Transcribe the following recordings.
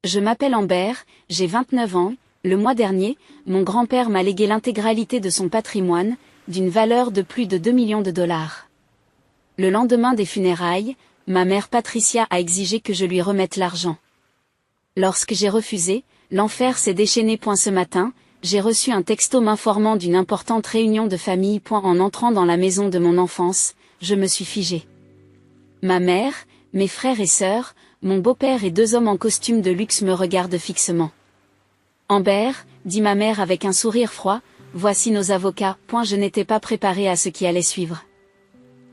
Je m'appelle Amber, j'ai 29 ans. Le mois dernier, mon grand-père m'a légué l'intégralité de son patrimoine, d'une valeur de plus de 2 millions de dollars. Le lendemain des funérailles, ma mère Patricia a exigé que je lui remette l'argent. Lorsque j'ai refusé, l'enfer s'est déchaîné. Ce matin, j'ai reçu un texto m'informant d'une importante réunion de famille. En entrant dans la maison de mon enfance, je me suis figée. Ma mère, mes frères et sœurs, mon beau-père et 2 hommes en costume de luxe me regardent fixement. Amber, dit ma mère avec un sourire froid, voici nos avocats. Je n'étais pas préparée à ce qui allait suivre.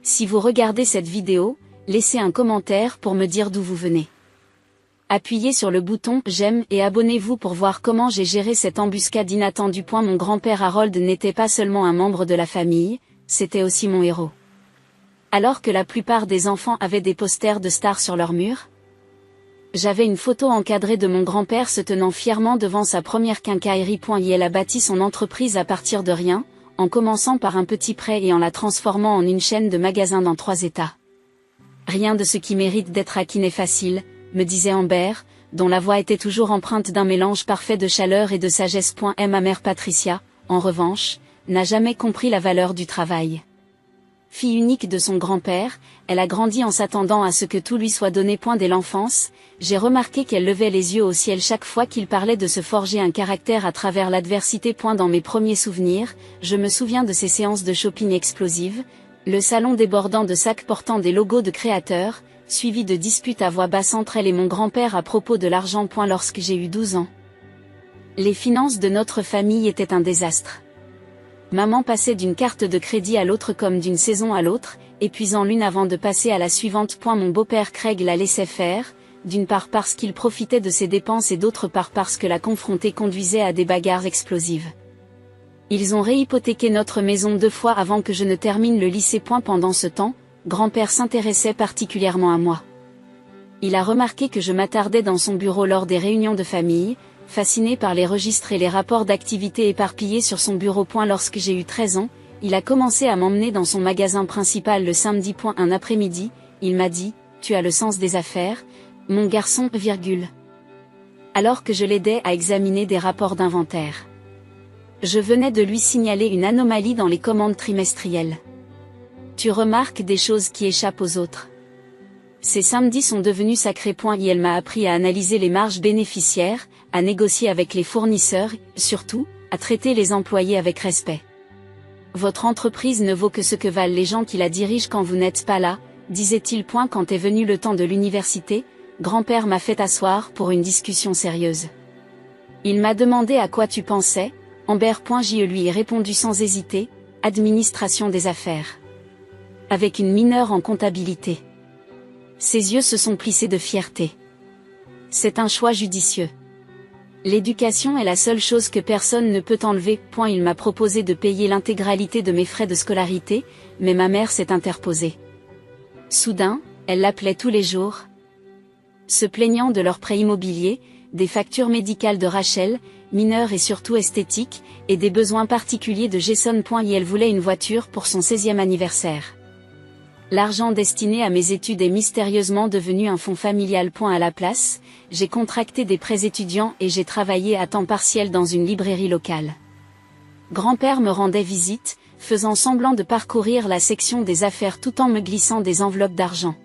Si vous regardez cette vidéo, laissez un commentaire pour me dire d'où vous venez. Appuyez sur le bouton j'aime et abonnez-vous pour voir comment j'ai géré cette embuscade inattendue. Mon grand-père Harold n'était pas seulement un membre de la famille, c'était aussi mon héros. Alors que la plupart des enfants avaient des posters de stars sur leur mur, j'avais une photo encadrée de mon grand-père se tenant fièrement devant sa première quincaillerie. Il a bâti son entreprise à partir de rien, en commençant par un petit prêt et en la transformant en une chaîne de magasins dans 3 États. Rien de ce qui mérite d'être acquis n'est facile, me disait Amber, dont la voix était toujours empreinte d'un mélange parfait de chaleur et de sagesse. Ma mère Patricia, en revanche, n'a jamais compris la valeur du travail. Fille unique de son grand-père, elle a grandi en s'attendant à ce que tout lui soit donné. Dès l'enfance, j'ai remarqué qu'elle levait les yeux au ciel chaque fois qu'il parlait de se forger un caractère à travers l'adversité. Dans mes premiers souvenirs, je me souviens de ces séances de shopping explosives, le salon débordant de sacs portant des logos de créateurs, suivi de disputes à voix basse entre elle et mon grand-père à propos de l'argent. Lorsque j'ai eu 12 ans, les finances de notre famille étaient un désastre. Maman passait d'une carte de crédit à l'autre comme d'une saison à l'autre, épuisant l'une avant de passer à la suivante. Mon beau-père Craig la laissait faire, d'une part parce qu'il profitait de ses dépenses et d'autre part parce que la confronter conduisait à des bagarres explosives. Ils ont réhypothéqué notre maison 2 fois avant que je ne termine le lycée. Pendant ce temps, grand-père s'intéressait particulièrement à moi. Il a remarqué que je m'attardais dans son bureau lors des réunions de famille, fasciné par les registres et les rapports d'activité éparpillés sur son bureau. Lorsque j'ai eu 13 ans, il a commencé à m'emmener dans son magasin principal le samedi. Un après-midi, il m'a dit « Tu as le sens des affaires, mon garçon, ». Alors que je l'aidais à examiner des rapports d'inventaire. Je venais de lui signaler une anomalie dans les commandes trimestrielles. Tu remarques des choses qui échappent aux autres. Ces samedis sont devenus sacrés. Elle m'a appris à analyser les marges bénéficiaires, à négocier avec les fournisseurs, surtout, à traiter les employés avec respect. Votre entreprise ne vaut que ce que valent les gens qui la dirigent quand vous n'êtes pas là, disait-il. Quand est venu le temps de l'université, grand-père m'a fait asseoir pour une discussion sérieuse. Il m'a demandé à quoi tu pensais, Amber. Je lui ai répondu sans hésiter, administration des affaires. Avec une mineure en comptabilité. Ses yeux se sont plissés de fierté. C'est un choix judicieux. L'éducation est la seule chose que personne ne peut enlever. Il m'a proposé de payer l'intégralité de mes frais de scolarité, mais ma mère s'est interposée. Soudain, elle l'appelait tous les jours, se plaignant de leur prêt immobilier, des factures médicales de Rachel, mineures et surtout esthétiques, et des besoins particuliers de Jason. Elle voulait une voiture pour son 16e anniversaire. L'argent destiné à mes études est mystérieusement devenu un fonds familial. À la place, j'ai contracté des prêts étudiants et j'ai travaillé à temps partiel dans une librairie locale. Grand-père me rendait visite, faisant semblant de parcourir la section des affaires tout en me glissant des enveloppes d'argent.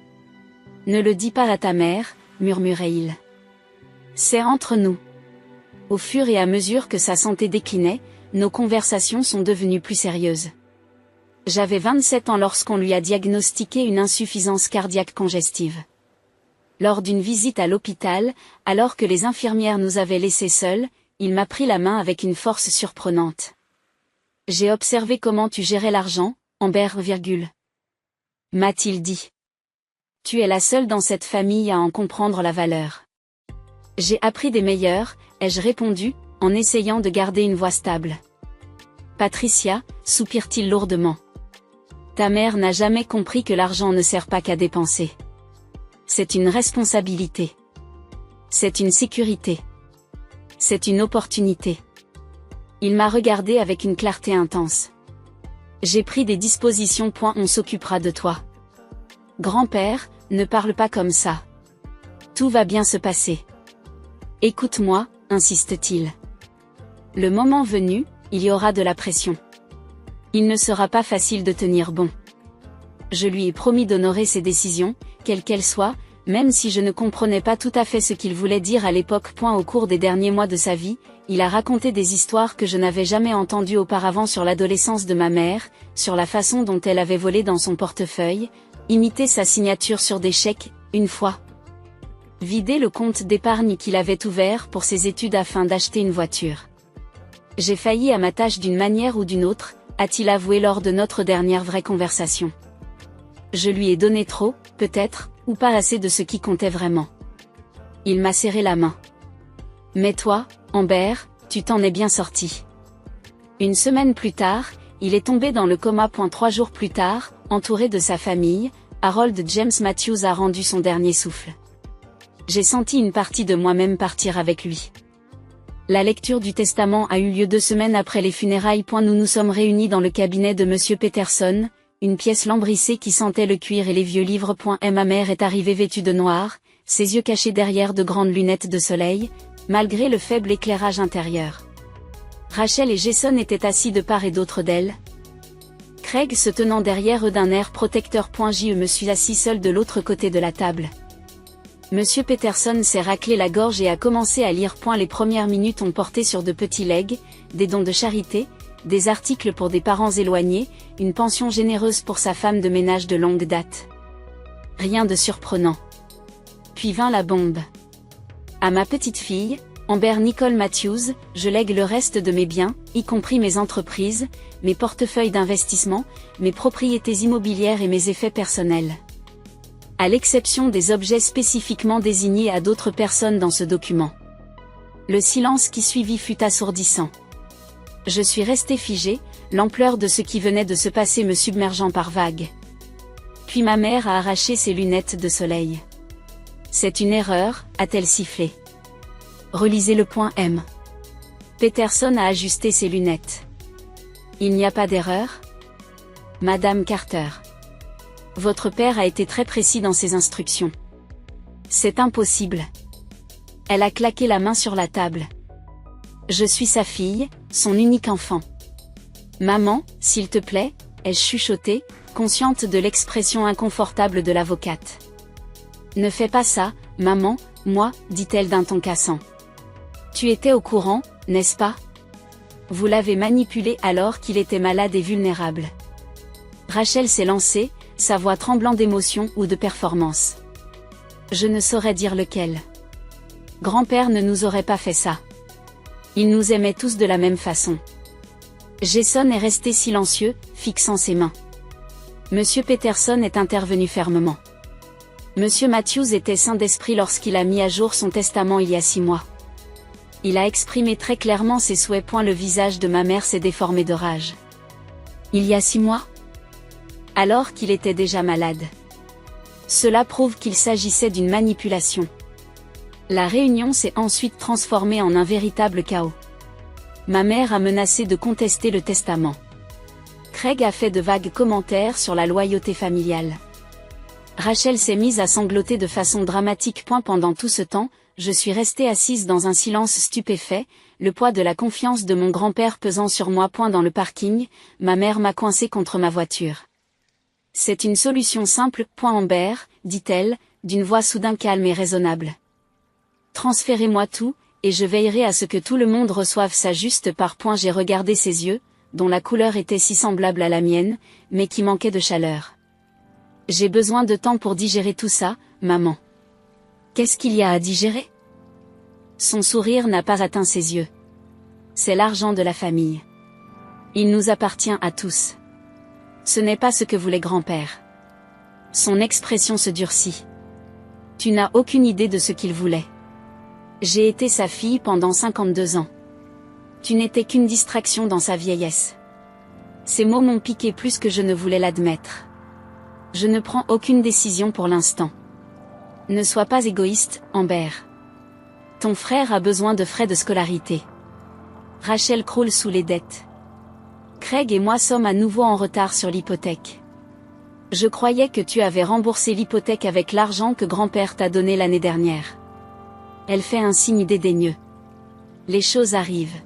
Ne le dis pas à ta mère, murmurait-il. C'est entre nous. Au fur et à mesure que sa santé déclinait, nos conversations sont devenues plus sérieuses. J'avais 27 ans lorsqu'on lui a diagnostiqué une insuffisance cardiaque congestive. Lors d'une visite à l'hôpital, alors que les infirmières nous avaient laissés seuls, il m'a pris la main avec une force surprenante. J'ai observé comment tu gérais l'argent, Amber, m'a-t-il dit. Tu es la seule dans cette famille à en comprendre la valeur. J'ai appris des meilleurs, ai-je répondu, en essayant de garder une voix stable. Patricia, soupire-t-il lourdement. Ta mère n'a jamais compris que l'argent ne sert pas qu'à dépenser. C'est une responsabilité. C'est une sécurité. C'est une opportunité. Il m'a regardé avec une clarté intense. J'ai pris des dispositions. On s'occupera de toi. Grand-père, ne parle pas comme ça. Tout va bien se passer. Écoute-moi, insiste-t-il. Le moment venu, il y aura de la pression. Il ne sera pas facile de tenir bon. Je lui ai promis d'honorer ses décisions, quelles qu'elles soient, même si je ne comprenais pas tout à fait ce qu'il voulait dire à l'époque. Au cours des derniers mois de sa vie, il a raconté des histoires que je n'avais jamais entendues auparavant sur l'adolescence de ma mère, sur la façon dont elle avait volé dans son portefeuille, imité sa signature sur des chèques, une fois. Vidé le compte d'épargne qu'il avait ouvert pour ses études afin d'acheter une voiture. J'ai failli à ma tâche d'une manière ou d'une autre, a-t-il avoué lors de notre dernière vraie conversation. Je lui ai donné trop, peut-être, ou pas assez de ce qui comptait vraiment. Il m'a serré la main. Mais toi, Amber, tu t'en es bien sorti. Une semaine plus tard, il est tombé dans le coma. 3 jours plus tard, entouré de sa famille, Harold James Matthews a rendu son dernier souffle. J'ai senti une partie de moi-même partir avec lui. La lecture du testament a eu lieu 2 semaines après les funérailles. Nous nous sommes réunis dans le cabinet de Monsieur Peterson, une pièce lambrissée qui sentait le cuir et les vieux livres. Ma mère est arrivée vêtue de noir, ses yeux cachés derrière de grandes lunettes de soleil, malgré le faible éclairage intérieur. Rachel et Jason étaient assis de part et d'autre d'elle. Craig se tenant derrière eux d'un air protecteur. Je me suis assis seul de l'autre côté de la table. Monsieur Peterson s'est raclé la gorge et a commencé à lire. Les premières minutes ont porté sur de petits legs, des dons de charité, des articles pour des parents éloignés, une pension généreuse pour sa femme de ménage de longue date. Rien de surprenant. Puis vint la bombe. À ma petite fille, Amber Nicole Matthews, je lègue le reste de mes biens, y compris mes entreprises, mes portefeuilles d'investissement, mes propriétés immobilières et mes effets personnels. À l'exception des objets spécifiquement désignés à d'autres personnes dans ce document. Le silence qui suivit fut assourdissant. Je suis resté figé, l'ampleur de ce qui venait de se passer me submergeant par vagues. Puis ma mère a arraché ses lunettes de soleil. C'est une erreur, a-t-elle sifflé. Relisez le .M. Peterson a ajusté ses lunettes. Il n'y a pas d'erreur ? Madame Carter. Votre père a été très précis dans ses instructions. C'est impossible. Elle a claqué la main sur la table. Je suis sa fille, son unique enfant. Maman, s'il te plaît, ai-je chuchoté, consciente de l'expression inconfortable de l'avocate. Ne fais pas ça, maman, moi, dit-elle d'un ton cassant. Tu étais au courant, n'est-ce pas ? Vous l'avez manipulé alors qu'il était malade et vulnérable. Rachel s'est lancée, sa voix tremblant d'émotion ou de performance. Je ne saurais dire lequel. Grand-père ne nous aurait pas fait ça. Il nous aimait tous de la même façon. Jason est resté silencieux, fixant ses mains. Monsieur Peterson est intervenu fermement. Monsieur Matthews était sain d'esprit lorsqu'il a mis à jour son testament il y a 6 mois. Il a exprimé très clairement ses souhaits. Le visage de ma mère s'est déformé de rage. Il y a 6 mois ? Alors qu'il était déjà malade. Cela prouve qu'il s'agissait d'une manipulation. La réunion s'est ensuite transformée en un véritable chaos. Ma mère a menacé de contester le testament. Craig a fait de vagues commentaires sur la loyauté familiale. Rachel s'est mise à sangloter de façon dramatique. Pendant tout ce temps, je suis restée assise dans un silence stupéfait, le poids de la confiance de mon grand-père pesant sur moi. Dans le parking, ma mère m'a coincée contre ma voiture. C'est une solution simple. Amber, dit-elle, d'une voix soudain calme et raisonnable. Transférez-moi tout, et je veillerai à ce que tout le monde reçoive sa juste part. J'ai regardé ses yeux, dont la couleur était si semblable à la mienne, mais qui manquait de chaleur. J'ai besoin de temps pour digérer tout ça, maman. Qu'est-ce qu'il y a à digérer ? Son sourire n'a pas atteint ses yeux. C'est l'argent de la famille. Il nous appartient à tous. Ce n'est pas ce que voulait grand-père. Son expression se durcit. Tu n'as aucune idée de ce qu'il voulait. J'ai été sa fille pendant 52 ans. Tu n'étais qu'une distraction dans sa vieillesse. Ces mots m'ont piqué plus que je ne voulais l'admettre. Je ne prends aucune décision pour l'instant. Ne sois pas égoïste, Amber. Ton frère a besoin de frais de scolarité. Rachel croule sous les dettes. Craig et moi sommes à nouveau en retard sur l'hypothèque. Je croyais que tu avais remboursé l'hypothèque avec l'argent que grand-père t'a donné l'année dernière. Elle fait un signe dédaigneux. Les choses arrivent.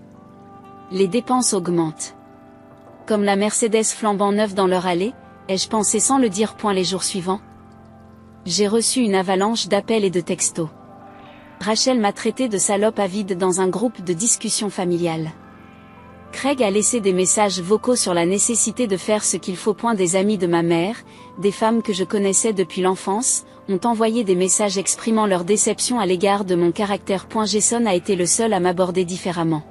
Les dépenses augmentent. Comme la Mercedes flambant neuve dans leur allée, ai-je pensé sans le dire point les jours suivants. J'ai reçu une avalanche d'appels et de textos. Rachel m'a traité de salope avide dans un groupe de discussion familiale. Craig a laissé des messages vocaux sur la nécessité de faire ce qu'il faut. Des amis de ma mère, des femmes que je connaissais depuis l'enfance, ont envoyé des messages exprimant leur déception à l'égard de mon caractère. Jason a été le seul à m'aborder différemment.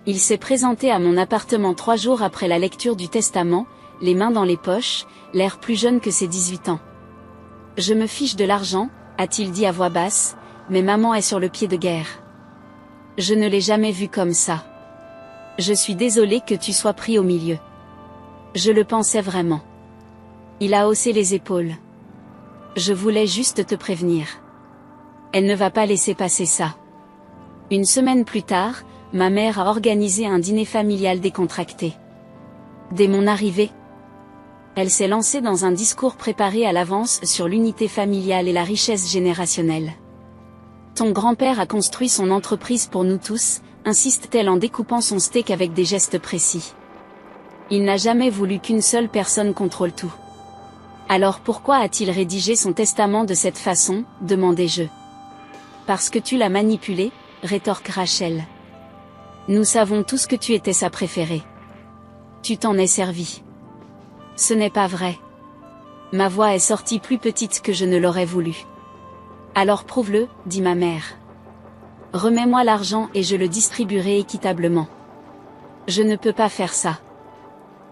Il s'est présenté à mon appartement 3 jours après la lecture du testament, les mains dans les poches, l'air plus jeune que ses 18 ans. Je me fiche de l'argent, a-t-il dit à voix basse, mais maman est sur le pied de guerre. Je ne l'ai jamais vu comme ça. Je suis désolé que tu sois pris au milieu. Je le pensais vraiment. Il a haussé les épaules. Je voulais juste te prévenir. Elle ne va pas laisser passer ça. Une semaine plus tard, ma mère a organisé un dîner familial décontracté. Dès mon arrivée, elle s'est lancée dans un discours préparé à l'avance sur l'unité familiale et la richesse générationnelle. Ton grand-père a construit son entreprise pour nous tous, insiste-t-elle en découpant son steak avec des gestes précis. Il n'a jamais voulu qu'une seule personne contrôle tout. Alors pourquoi a-t-il rédigé son testament de cette façon, demandai-je. Parce que tu l'as manipulé, rétorque Rachel. Nous savons tous que tu étais sa préférée. Tu t'en es servi. Ce n'est pas vrai. Ma voix est sortie plus petite que je ne l'aurais voulu. Alors prouve-le, dit ma mère. Remets-moi l'argent et je le distribuerai équitablement. Je ne peux pas faire ça.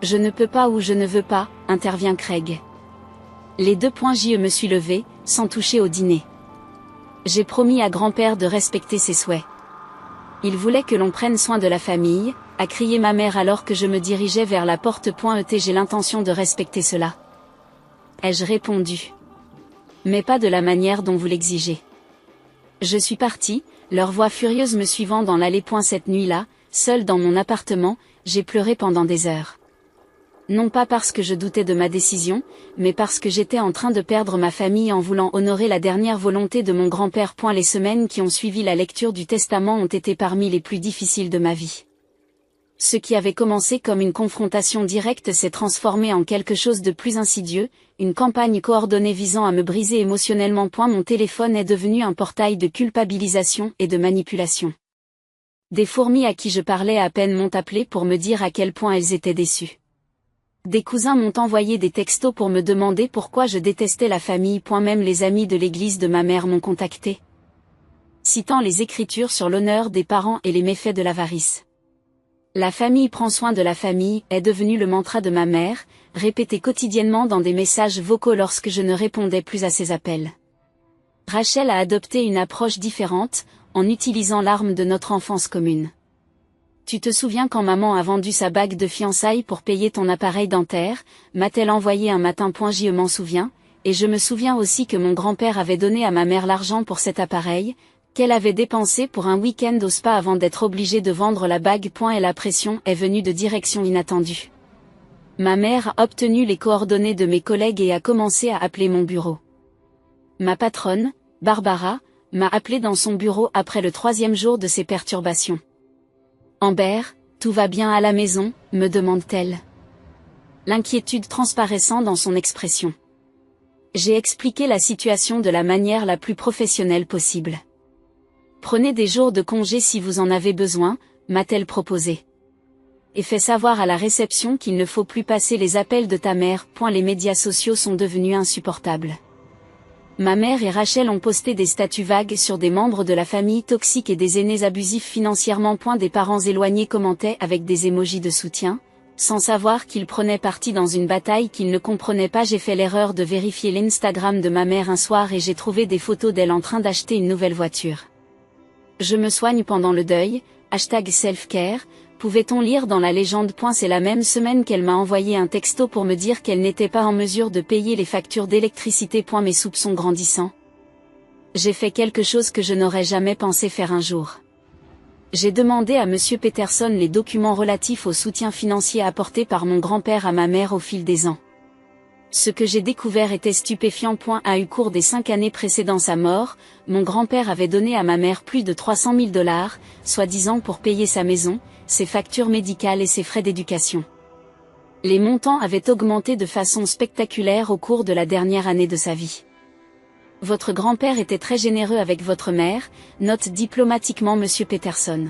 Je ne peux pas ou je ne veux pas, intervient Craig. Les 2 points je me suis levé, sans toucher au dîner. J'ai promis à grand-père de respecter ses souhaits. Il voulait que l'on prenne soin de la famille, a crié ma mère alors que je me dirigeais vers la porte. J'ai l'intention de respecter cela. Ai-je répondu. Mais pas de la manière dont vous l'exigez. Je suis partie, leur voix furieuse me suivant dans l'allée. Cette nuit-là, seule dans mon appartement, j'ai pleuré pendant des heures. Non pas parce que je doutais de ma décision, mais parce que j'étais en train de perdre ma famille en voulant honorer la dernière volonté de mon grand-père. Les semaines qui ont suivi la lecture du testament ont été parmi les plus difficiles de ma vie. Ce qui avait commencé comme une confrontation directe s'est transformé en quelque chose de plus insidieux, une campagne coordonnée visant à me briser émotionnellement. Mon téléphone est devenu un portail de culpabilisation et de manipulation. Des fourmis à qui je parlais à peine m'ont appelé pour me dire à quel point elles étaient déçues. Des cousins m'ont envoyé des textos pour me demander pourquoi je détestais la famille. Même les amis de l'église de ma mère m'ont contacté, citant les Écritures sur l'honneur des parents et les méfaits de l'avarice. La famille prend soin de la famille est devenu le mantra de ma mère, répété quotidiennement dans des messages vocaux lorsque je ne répondais plus à ses appels. Rachel a adopté une approche différente, en utilisant l'arme de notre enfance commune. Tu te souviens quand maman a vendu sa bague de fiançailles pour payer ton appareil dentaire, m'a-t-elle envoyé un matin. Je m'en souviens, et je me souviens aussi que mon grand-père avait donné à ma mère l'argent pour cet appareil, qu'elle avait dépensé pour un week-end au spa avant d'être obligée de vendre la bague. Et la pression est venue de direction inattendue. Ma mère a obtenu les coordonnées de mes collègues et a commencé à appeler mon bureau. Ma patronne, Barbara, m'a appelé dans son bureau après le 3e jour de ces perturbations. Amber, tout va bien à la maison, me demande-t-elle. L'inquiétude transparaissant dans son expression. J'ai expliqué la situation de la manière la plus professionnelle possible. Prenez des jours de congé si vous en avez besoin, m'a-t-elle proposé. Et fait savoir à la réception qu'il ne faut plus passer les appels de ta mère. Les médias sociaux sont devenus insupportables. Ma mère et Rachel ont posté des statuts vagues sur des membres de la famille toxique et des aînés abusifs financièrement. Des parents éloignés commentaient avec des émojis de soutien, sans savoir qu'ils prenaient parti dans une bataille qu'ils ne comprenaient pas. J'ai fait l'erreur de vérifier l'Instagram de ma mère un soir et j'ai trouvé des photos d'elle en train d'acheter une nouvelle voiture. Je me soigne pendant le deuil, #selfcare, pouvait-on lire dans la légende. C'est la même semaine qu'elle m'a envoyé un texto pour me dire qu'elle n'était pas en mesure de payer les factures d'électricité. Mes soupçons grandissant. J'ai fait quelque chose que je n'aurais jamais pensé faire un jour. J'ai demandé à Monsieur Peterson les documents relatifs au soutien financier apporté par mon grand-père à ma mère au fil des ans. Ce que j'ai découvert était stupéfiant. Au cours des 5 années précédant sa mort, mon grand-père avait donné à ma mère plus de 300 000 $, soi-disant pour payer sa maison, ses factures médicales et ses frais d'éducation. Les montants avaient augmenté de façon spectaculaire au cours de la dernière année de sa vie. Votre grand-père était très généreux avec votre mère, note diplomatiquement Monsieur Peterson.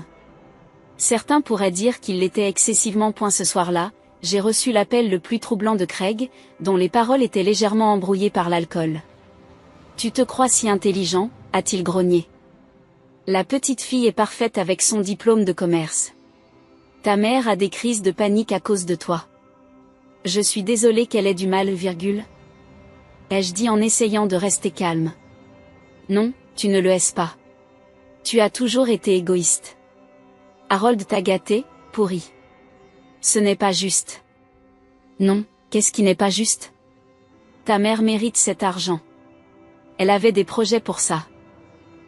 Certains pourraient dire qu'il l'était excessivement. Ce soir-là, j'ai reçu l'appel le plus troublant de Craig, dont les paroles étaient légèrement embrouillées par l'alcool. « Tu te crois si intelligent ?» a-t-il grogné. « La petite fille est parfaite avec son diplôme de commerce. Ta mère a des crises de panique à cause de toi. Je suis désolé qu'elle ait du mal, ai-je dit en essayant de rester calme. Non, tu ne le es pas. Tu as toujours été égoïste. Harold t'a gâté, pourri. Ce n'est pas juste. Non, qu'est-ce qui n'est pas juste? Ta mère mérite cet argent. Elle avait des projets pour ça.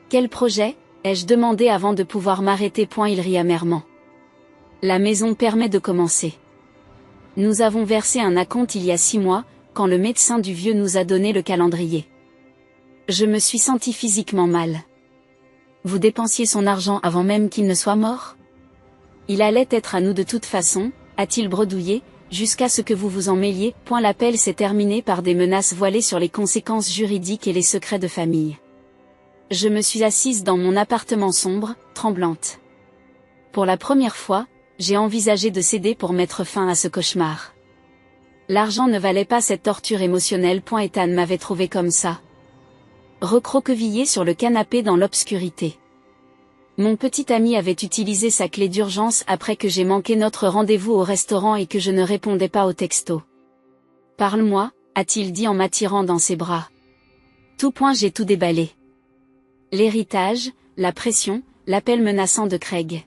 Quel projet? Ai-je demandé avant de pouvoir m'arrêter. Il rit amèrement. La maison permet de commencer. Nous avons versé un acompte il y a 6 mois, quand le médecin du vieux nous a donné le calendrier. Je me suis senti physiquement mal. Vous dépensiez son argent avant même qu'il ne soit mort? Il allait être à nous de toute façon, a-t-il bredouillé, jusqu'à ce que vous vous en mêliez. L'appel s'est terminé par des menaces voilées sur les conséquences juridiques et les secrets de famille. Je me suis assise dans mon appartement sombre, tremblante. Pour la première fois, j'ai envisagé de céder pour mettre fin à ce cauchemar. L'argent ne valait pas cette torture émotionnelle. Ethan m'avait trouvé comme ça. Recroquevillé sur le canapé dans l'obscurité. Mon petit ami avait utilisé sa clé d'urgence après que j'ai manqué notre rendez-vous au restaurant et que je ne répondais pas au texto. Parle-moi, a-t-il dit en m'attirant dans ses bras. J'ai tout déballé. L'héritage, la pression, l'appel menaçant de Craig.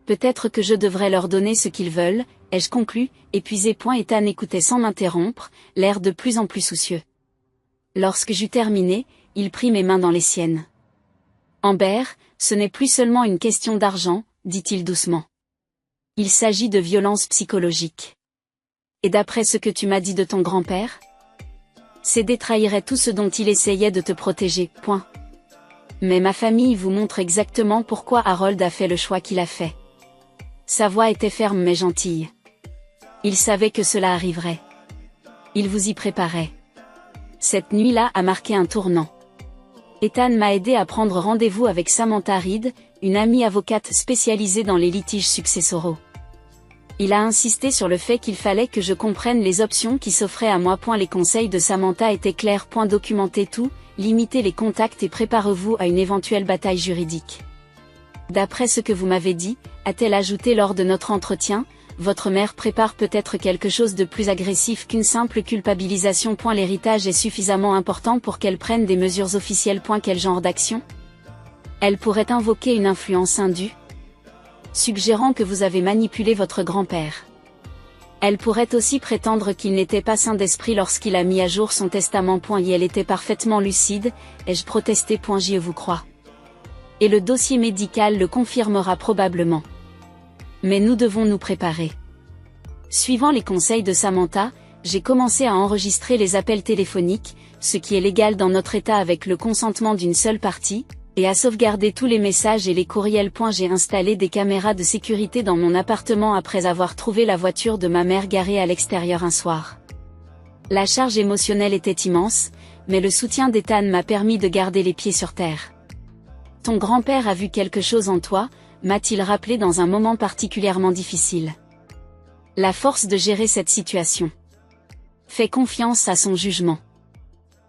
Peut-être que je devrais leur donner ce qu'ils veulent, ai-je conclu, épuisé. Ethan écoutait sans m'interrompre, l'air de plus en plus soucieux. Lorsque j'eus terminé, il prit mes mains dans les siennes. Amber, ce n'est plus seulement une question d'argent, dit-il doucement. Il s'agit de violence psychologique. Et d'après ce que tu m'as dit de ton grand-père? Céder trahirait tout ce dont il essayait de te protéger. Mais ma famille vous montre exactement pourquoi Harold a fait le choix qu'il a fait. Sa voix était ferme mais gentille. Il savait que cela arriverait. Il vous y préparait. Cette nuit-là a marqué un tournant. Ethan m'a aidé à prendre rendez-vous avec Samantha Reed, une amie avocate spécialisée dans les litiges successoraux. Il a insisté sur le fait qu'il fallait que je comprenne les options qui s'offraient à moi. Les conseils de Samantha étaient clairs. Documentez tout, limitez les contacts et préparez-vous à une éventuelle bataille juridique. D'après ce que vous m'avez dit, a-t-elle ajouté lors de notre entretien, votre mère prépare peut-être quelque chose de plus agressif qu'une simple culpabilisation. L'héritage est suffisamment important pour qu'elle prenne des mesures officielles. Quel genre d'action? Elle pourrait invoquer une influence indue, suggérant que vous avez manipulé votre grand-père. Elle pourrait aussi prétendre qu'il n'était pas sain d'esprit lorsqu'il a mis à jour son testament. Et elle était parfaitement lucide, ai-je protesté. Je vous crois. Et le dossier médical le confirmera probablement. Mais nous devons nous préparer. Suivant les conseils de Samantha, j'ai commencé à enregistrer les appels téléphoniques, ce qui est légal dans notre État avec le consentement d'une seule partie, et à sauvegarder tous les messages et les courriels. J'ai installé des caméras de sécurité dans mon appartement après avoir trouvé la voiture de ma mère garée à l'extérieur un soir. La charge émotionnelle était immense, mais le soutien d'Ethan m'a permis de garder les pieds sur terre. Ton grand-père a vu quelque chose en toi, m'a-t-il rappelé dans un moment particulièrement difficile. La force de gérer cette situation. Fais confiance à son jugement.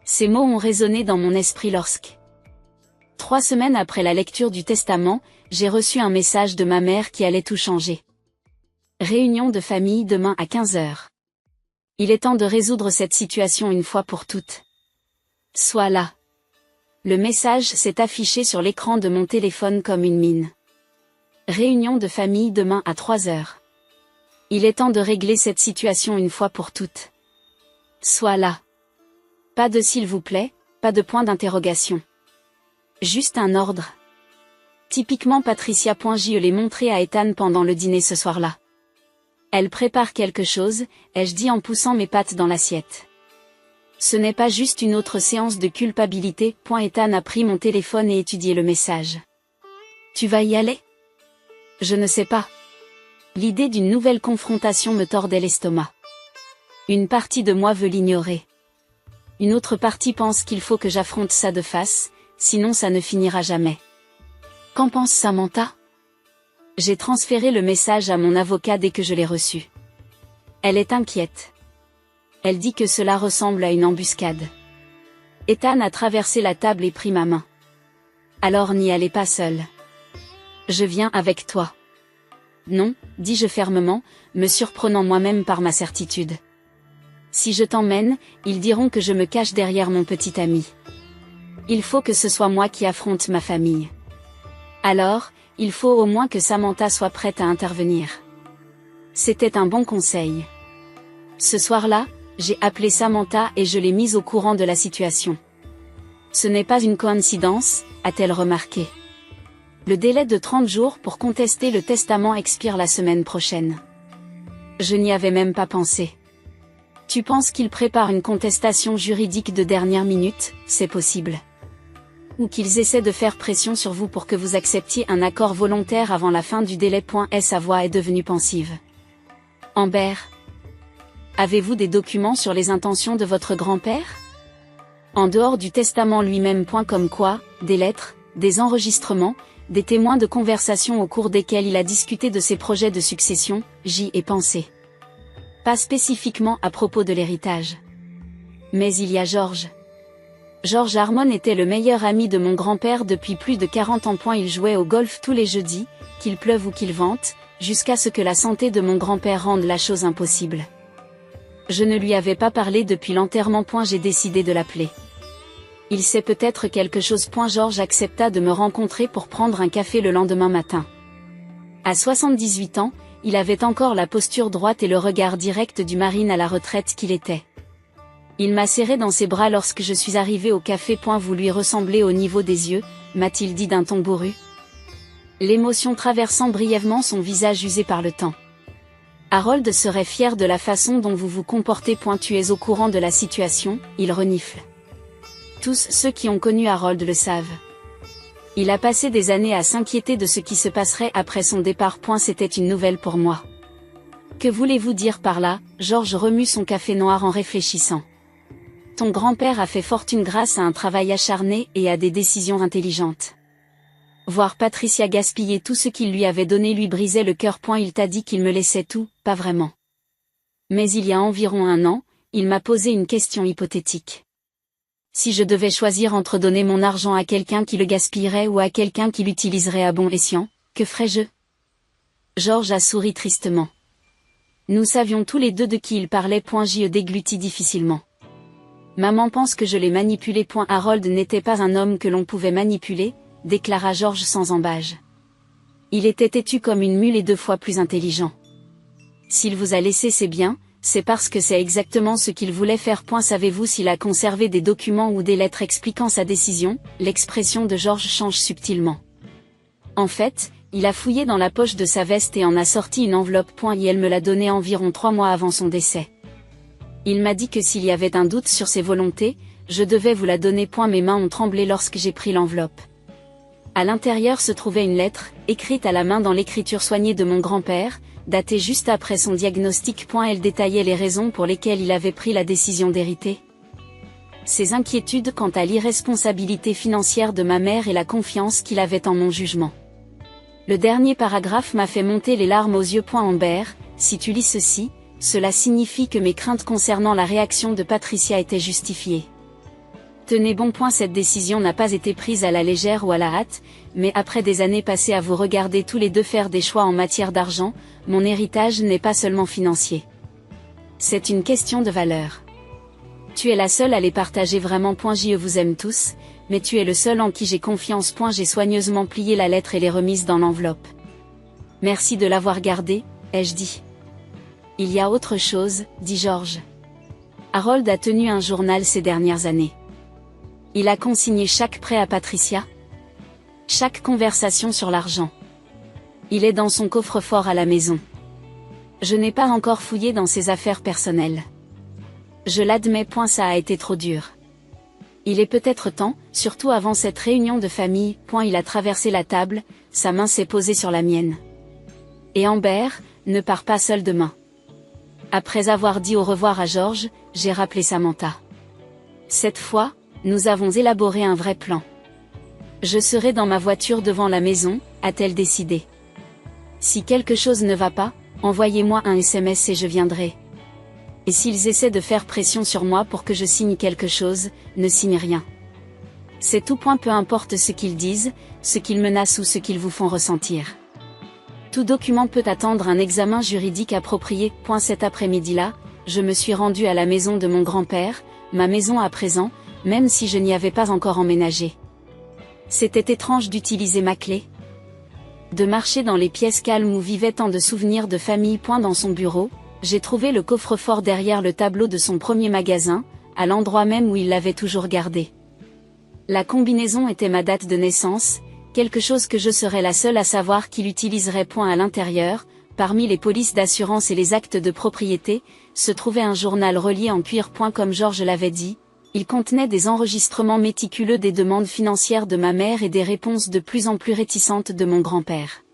Ces mots ont résonné dans mon esprit lorsque, 3 semaines après la lecture du testament, j'ai reçu un message de ma mère qui allait tout changer. Réunion de famille demain à 15 h. Il est temps de résoudre cette situation une fois pour toutes. Sois là. Le message s'est affiché sur l'écran de mon téléphone comme une mine. Réunion de famille demain à 3 h. Il est temps de régler cette situation une fois pour toutes. Sois là. Pas de s'il vous plaît, pas de point d'interrogation. Juste un ordre. Typiquement Patricia. Je l'ai montré à Ethan pendant le dîner ce soir-là. Elle prépare quelque chose, ai-je dit en poussant mes pattes dans l'assiette. Ce n'est pas juste une autre séance de culpabilité. Ethan a pris mon téléphone et étudié le message. Tu vas y aller? Je ne sais pas. L'idée d'une nouvelle confrontation me tordait l'estomac. Une partie de moi veut l'ignorer. Une autre partie pense qu'il faut que j'affronte ça de face, sinon ça ne finira jamais. Qu'en pense Samantha? J'ai transféré le message à mon avocat dès que je l'ai reçu. Elle est inquiète. Elle dit que cela ressemble à une embuscade. Ethan a traversé la table et pris ma main. Alors n'y allez pas seul. Je viens avec toi. Non, dis-je fermement, me surprenant moi-même par ma certitude. Si je t'emmène, ils diront que je me cache derrière mon petit ami. Il faut que ce soit moi qui affronte ma famille. Alors, il faut au moins que Samantha soit prête à intervenir. C'était un bon conseil. Ce soir-là, j'ai appelé Samantha et je l'ai mise au courant de la situation. Ce n'est pas une coïncidence, a-t-elle remarqué. Le délai de 30 jours pour contester le testament expire la semaine prochaine. Je n'y avais même pas pensé. Tu penses qu'il prépare une contestation juridique de dernière minute? C'est possible. Ou qu'ils essaient de faire pression sur vous pour que vous acceptiez un accord volontaire avant la fin du délai. Sa voix est devenue pensive. Amber, avez-vous des documents sur les intentions de votre grand-père? En dehors du testament lui-même. Comme quoi, des lettres, des enregistrements, des témoins de conversations au cours desquels il a discuté de ses projets de succession, j'y ai pensé. Pas spécifiquement à propos de l'héritage. Mais il y a George. George Harmon était le meilleur ami de mon grand-père depuis plus de 40 ans. Il jouait au golf tous les jeudis, qu'il pleuve ou qu'il vente, jusqu'à ce que la santé de mon grand-père rende la chose impossible. Je ne lui avais pas parlé depuis l'enterrement. J'ai décidé de l'appeler. Il sait peut-être quelque chose. George accepta de me rencontrer pour prendre un café le lendemain matin. À 78 ans, il avait encore la posture droite et le regard direct du marine à la retraite qu'il était. Il m'a serré dans ses bras lorsque je suis arrivé au café. Vous lui ressemblez au niveau des yeux, m'a-t-il dit d'un ton bourru. L'émotion traversant brièvement son visage usé par le temps. Harold serait fier de la façon dont vous vous comportez. Tu es au courant de la situation, il renifle. Tous ceux qui ont connu Harold le savent. Il a passé des années à s'inquiéter de ce qui se passerait après son départ. C'était une nouvelle pour moi. Que voulez-vous dire par là? George remue son café noir en réfléchissant. Ton grand-père a fait fortune grâce à un travail acharné et à des décisions intelligentes. Voir Patricia gaspiller tout ce qu'il lui avait donné lui brisait le cœur. Il t'a dit qu'il me laissait tout, pas vraiment. Mais il y a environ 1 an, il m'a posé une question hypothétique. Si je devais choisir entre donner mon argent à quelqu'un qui le gaspillerait ou à quelqu'un qui l'utiliserait à bon escient, que ferais-je? George a souri tristement. Nous savions tous les deux de qui il parlait. J'y déglutis difficilement. Maman pense que je l'ai manipulé. Harold n'était pas un homme que l'on pouvait manipuler, déclara George sans embâge. Il était têtu comme une mule et 2 fois plus intelligent. S'il vous a laissé ses biens, c'est parce que c'est exactement ce qu'il voulait faire. Savez-vous s'il a conservé des documents ou des lettres expliquant sa décision? L'expression de George change subtilement. En fait, il a fouillé dans la poche de sa veste et en a sorti une enveloppe. Et elle me l'a donnée environ 3 mois avant son décès. Il m'a dit que s'il y avait un doute sur ses volontés, je devais vous la donner. Mes mains ont tremblé lorsque j'ai pris l'enveloppe. À l'intérieur se trouvait une lettre, écrite à la main dans l'écriture soignée de mon grand-père, datée juste après son diagnostic. Elle détaillait les raisons pour lesquelles il avait pris la décision d'hériter. Ses inquiétudes quant à l'irresponsabilité financière de ma mère et la confiance qu'il avait en mon jugement. Le dernier paragraphe m'a fait monter les larmes aux yeux. Amber, si tu lis ceci, cela signifie que mes craintes concernant la réaction de Patricia étaient justifiées. Tenez bon. Cette décision n'a pas été prise à la légère ou à la hâte, mais après des années passées à vous regarder tous les deux faire des choix en matière d'argent, mon héritage n'est pas seulement financier. C'est une question de valeur. Tu es la seule à les partager vraiment. Je vous aime tous, mais tu es le seul en qui j'ai confiance. J'ai soigneusement plié la lettre et l'ai remise dans l'enveloppe. Merci de l'avoir gardée, ai-je dit. Il y a autre chose, dit George. Harold a tenu un journal ces dernières années. Il a consigné chaque prêt à Patricia. Chaque conversation sur l'argent. Il est dans son coffre-fort à la maison. Je n'ai pas encore fouillé dans ses affaires personnelles. Je l'admets. Ça a été trop dur. Il est peut-être temps, surtout avant cette réunion de famille. Il a traversé la table, sa main s'est posée sur la mienne. Et Amber, ne pars pas seule demain. Après avoir dit au revoir à George, j'ai rappelé Samantha. Cette fois, nous avons élaboré un vrai plan. Je serai dans ma voiture devant la maison, a-t-elle décidé. Si quelque chose ne va pas, envoyez-moi un SMS et je viendrai. Et s'ils essaient de faire pression sur moi pour que je signe quelque chose, ne signe rien. C'est tout. Peu importe ce qu'ils disent, ce qu'ils menacent ou ce qu'ils vous font ressentir. Tout document peut attendre un examen juridique approprié. Cet après-midi-là, je me suis rendue à la maison de mon grand-père, ma maison à présent, même si je n'y avais pas encore emménagé. C'était étrange d'utiliser ma clé. De marcher dans les pièces calmes où vivaient tant de souvenirs de famille. Dans son bureau, j'ai trouvé le coffre-fort derrière le tableau de son premier magasin, à l'endroit même où il l'avait toujours gardé. La combinaison était ma date de naissance, quelque chose que je serais la seule à savoir qu'il utiliserait. À l'intérieur, parmi les polices d'assurance et les actes de propriété, se trouvait un journal relié en cuir. Comme George l'avait dit, il contenait des enregistrements méticuleux des demandes financières de ma mère et des réponses de plus en plus réticentes de mon grand-père.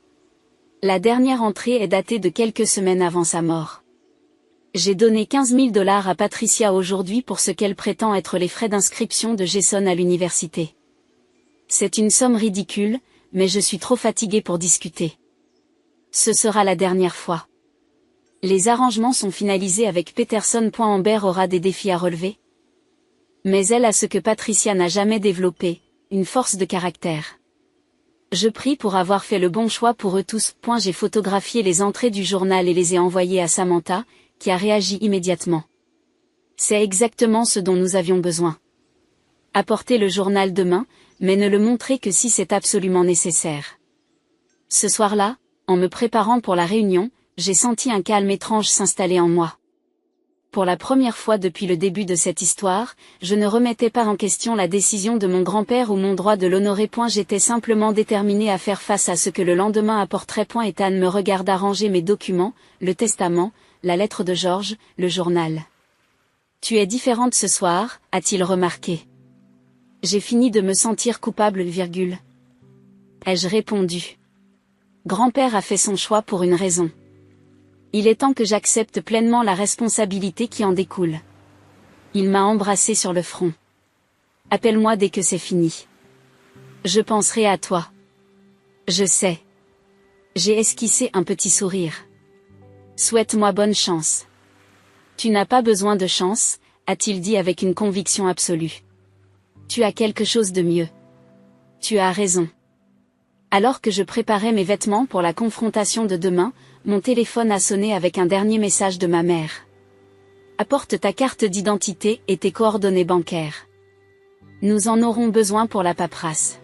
La dernière entrée est datée de quelques semaines avant sa mort. J'ai donné 15 000 $ à Patricia aujourd'hui pour ce qu'elle prétend être les frais d'inscription de Jason à l'université. C'est une somme ridicule, mais je suis trop fatiguée pour discuter. Ce sera la dernière fois. Les arrangements sont finalisés avec Peterson. Amber aura des défis à relever. Mais elle a ce que Patricia n'a jamais développé, une force de caractère. Je prie pour avoir fait le bon choix pour eux tous. J'ai photographié les entrées du journal et les ai envoyées à Samantha, qui a réagi immédiatement. C'est exactement ce dont nous avions besoin. Apportez le journal demain, mais ne le montrez que si c'est absolument nécessaire. Ce soir-là, en me préparant pour la réunion, j'ai senti un calme étrange s'installer en moi. Pour la première fois depuis le début de cette histoire, je ne remettais pas en question la décision de mon grand-père ou mon droit de l'honorer. J'étais simplement déterminée à faire face à ce que le lendemain apporterait. Ethan me regarda ranger mes documents, le testament, la lettre de George, le journal. Tu es différente ce soir, a-t-il remarqué. J'ai fini de me sentir coupable, ai-je répondu. Grand-père a fait son choix pour une raison. Il est temps que j'accepte pleinement la responsabilité qui en découle. Il m'a embrassé sur le front. Appelle-moi dès que c'est fini. Je penserai à toi. Je sais. J'ai esquissé un petit sourire. Souhaite-moi bonne chance. Tu n'as pas besoin de chance, a-t-il dit avec une conviction absolue. Tu as quelque chose de mieux. Tu as raison. Alors que je préparais mes vêtements pour la confrontation de demain, mon téléphone a sonné avec un dernier message de ma mère. Apporte ta carte d'identité et tes coordonnées bancaires. Nous en aurons besoin pour la paperasse.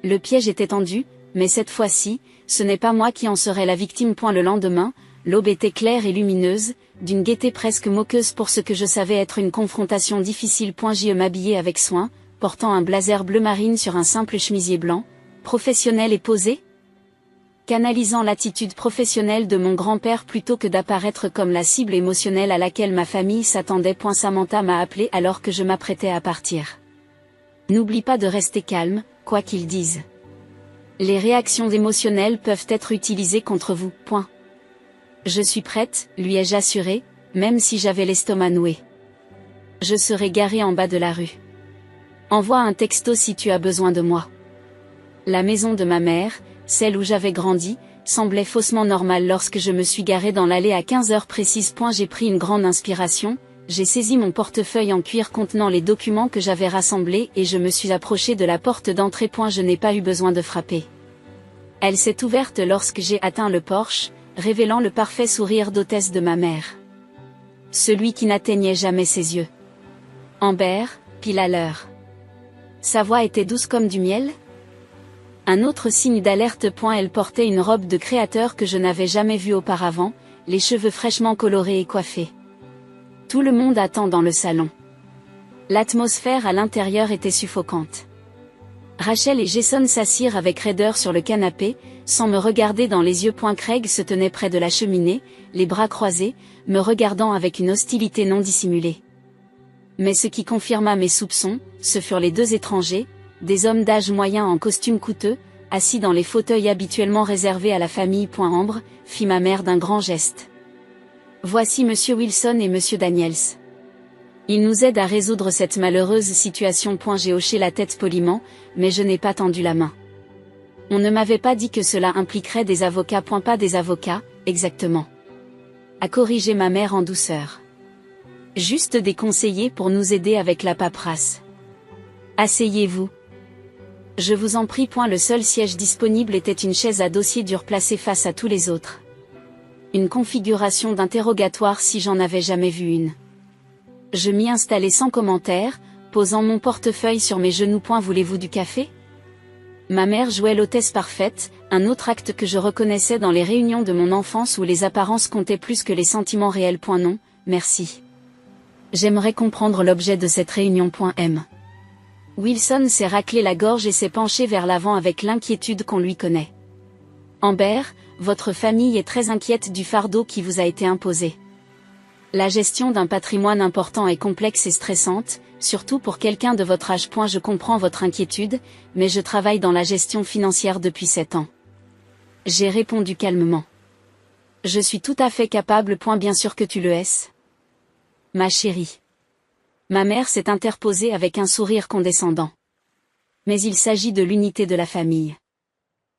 Le piège était tendu, mais cette fois-ci, ce n'est pas moi qui en serai la victime. Le lendemain, l'aube était claire et lumineuse, d'une gaieté presque moqueuse pour ce que je savais être une confrontation difficile. Je m'habillai avec soin, portant un blazer bleu marine sur un simple chemisier blanc, professionnel et posé. Canalisant l'attitude professionnelle de mon grand-père plutôt que d'apparaître comme la cible émotionnelle à laquelle ma famille s'attendait. Samantha m'a appelé alors que je m'apprêtais à partir. N'oublie pas de rester calme, quoi qu'ils disent. Les réactions émotionnelles peuvent être utilisées contre vous. Je suis prête, lui ai-je assuré, même si j'avais l'estomac noué. Je serai garée en bas de la rue. Envoie un texto si tu as besoin de moi. La maison de ma mère, celle où j'avais grandi, semblait faussement normale lorsque je me suis garée dans l'allée à 15 heures précises. J'ai pris une grande inspiration, j'ai saisi mon portefeuille en cuir contenant les documents que j'avais rassemblés et je me suis approchée de la porte d'entrée. Je n'ai pas eu besoin de frapper. Elle s'est ouverte lorsque j'ai atteint le porche, révélant le parfait sourire d'hôtesse de ma mère. Celui qui n'atteignait jamais ses yeux. Amber, pile à l'heure. Sa voix était douce comme du miel. Un autre signe d'alerte. Elle portait une robe de créateur que je n'avais jamais vue auparavant, les cheveux fraîchement colorés et coiffés. Tout le monde attend dans le salon. L'atmosphère à l'intérieur était suffocante. Rachel et Jason s'assirent avec raideur sur le canapé, sans me regarder dans les yeux. Craig se tenait près de la cheminée, les bras croisés, me regardant avec une hostilité non dissimulée. Mais ce qui confirma mes soupçons, ce furent les deux étrangers, des hommes d'âge moyen en costume coûteux, assis dans les fauteuils habituellement réservés à la famille. Ambre, fit ma mère d'un grand geste. Voici Monsieur Wilson et Monsieur Daniels. Ils nous aident à résoudre cette malheureuse situation. J'ai hoché la tête poliment, mais je n'ai pas tendu la main. On ne m'avait pas dit que cela impliquerait des avocats. Pas des avocats, exactement. A corrigé ma mère en douceur. Juste des conseillers pour nous aider avec la paperasse. Asseyez-vous. Je vous en prie. Le seul siège disponible était une chaise à dossier dur placée face à tous les autres. Une configuration d'interrogatoire si j'en avais jamais vu une. Je m'y installai sans commentaire, posant mon portefeuille sur mes genoux. Voulez-vous du café ? Ma mère jouait l'hôtesse parfaite, un autre acte que je reconnaissais dans les réunions de mon enfance où les apparences comptaient plus que les sentiments réels. Non, merci. J'aimerais comprendre l'objet de cette réunion. Wilson s'est raclé la gorge et s'est penché vers l'avant avec l'inquiétude qu'on lui connaît. Amber, votre famille est très inquiète du fardeau qui vous a été imposé. La gestion d'un patrimoine important est complexe et stressante, surtout pour quelqu'un de votre âge. Je comprends votre inquiétude, mais je travaille dans la gestion financière depuis 7 ans. J'ai répondu calmement. Je suis tout à fait capable. Bien sûr que tu le es. Ma chérie. Ma mère s'est interposée avec un sourire condescendant. Mais il s'agit de l'unité de la famille.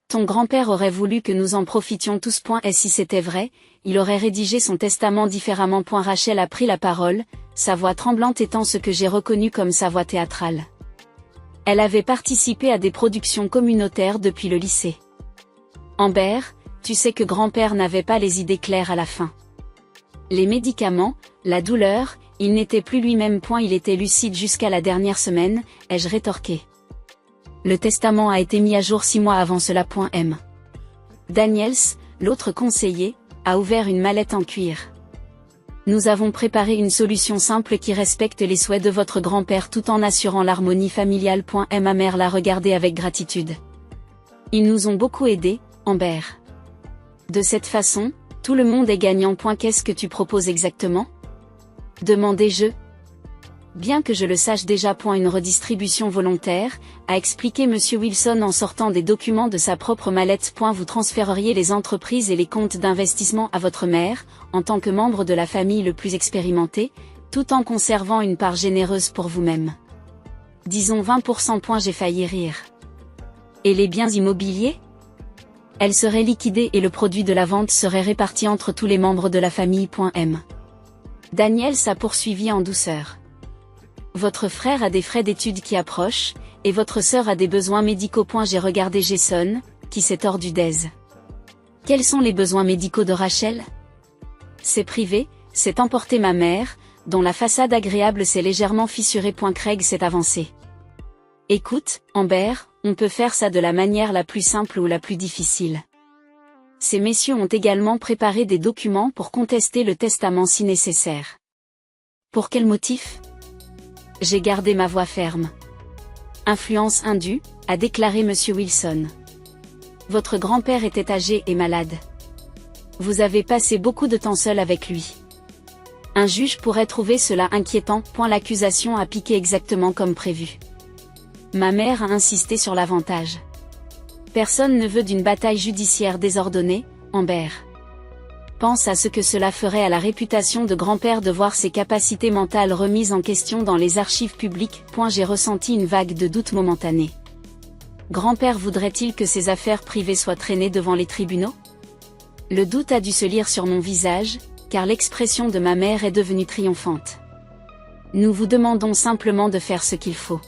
Ton grand-père aurait voulu que nous en profitions tous. Et si c'était vrai, il aurait rédigé son testament différemment. Rachel a pris la parole, sa voix tremblante étant ce que j'ai reconnu comme sa voix théâtrale. Elle avait participé à des productions communautaires depuis le lycée. Amber, tu sais que grand-père n'avait pas les idées claires à la fin. Les médicaments, la douleur, il n'était plus lui-même. Il était lucide jusqu'à la dernière semaine, ai-je rétorqué. Le testament a été mis à jour 6 mois avant cela. Daniels, l'autre conseiller, a ouvert une mallette en cuir. Nous avons préparé une solution simple qui respecte les souhaits de votre grand-père tout en assurant l'harmonie familiale. Ma mère l'a regardé avec gratitude. Ils nous ont beaucoup aidés, Amber. De cette façon, tout le monde est gagnant. Qu'est-ce que tu proposes exactement ? Demandai-je. Bien que je le sache déjà. Une redistribution volontaire, a expliqué Monsieur Wilson en sortant des documents de sa propre mallette. Vous transféreriez les entreprises et les comptes d'investissement à votre mère, en tant que membre de la famille le plus expérimenté, tout en conservant une part généreuse pour vous-même. Disons 20%. J'ai failli rire. Et les biens immobiliers ? Elle serait liquidée et le produit de la vente serait réparti entre tous les membres de la famille. Daniels a poursuivi en douceur. Votre frère a des frais d'études qui approchent, et votre sœur a des besoins médicaux. J'ai regardé Jason, qui s'est tordu d'aise. Quels sont les besoins médicaux de Rachel ? C'est privé, s'est emporté ma mère, dont la façade agréable s'est légèrement fissurée. Craig s'est avancé. Écoute, Amber, on peut faire ça de la manière la plus simple ou la plus difficile. Ces messieurs ont également préparé des documents pour contester le testament si nécessaire. Pour quel motif ? J'ai gardé ma voix ferme. Influence indue, a déclaré Monsieur Wilson. Votre grand-père était âgé et malade. Vous avez passé beaucoup de temps seul avec lui. Un juge pourrait trouver cela inquiétant. L'accusation a piqué exactement comme prévu. Ma mère a insisté sur l'avantage. Personne ne veut d'une bataille judiciaire désordonnée, Amber. Pense à ce que cela ferait à la réputation de grand-père de voir ses capacités mentales remises en question dans les archives publiques. J'ai ressenti une vague de doute momentanée. Grand-père voudrait-il que ses affaires privées soient traînées devant les tribunaux ? Le doute a dû se lire sur mon visage, car l'expression de ma mère est devenue triomphante. Nous vous demandons simplement de faire ce qu'il faut.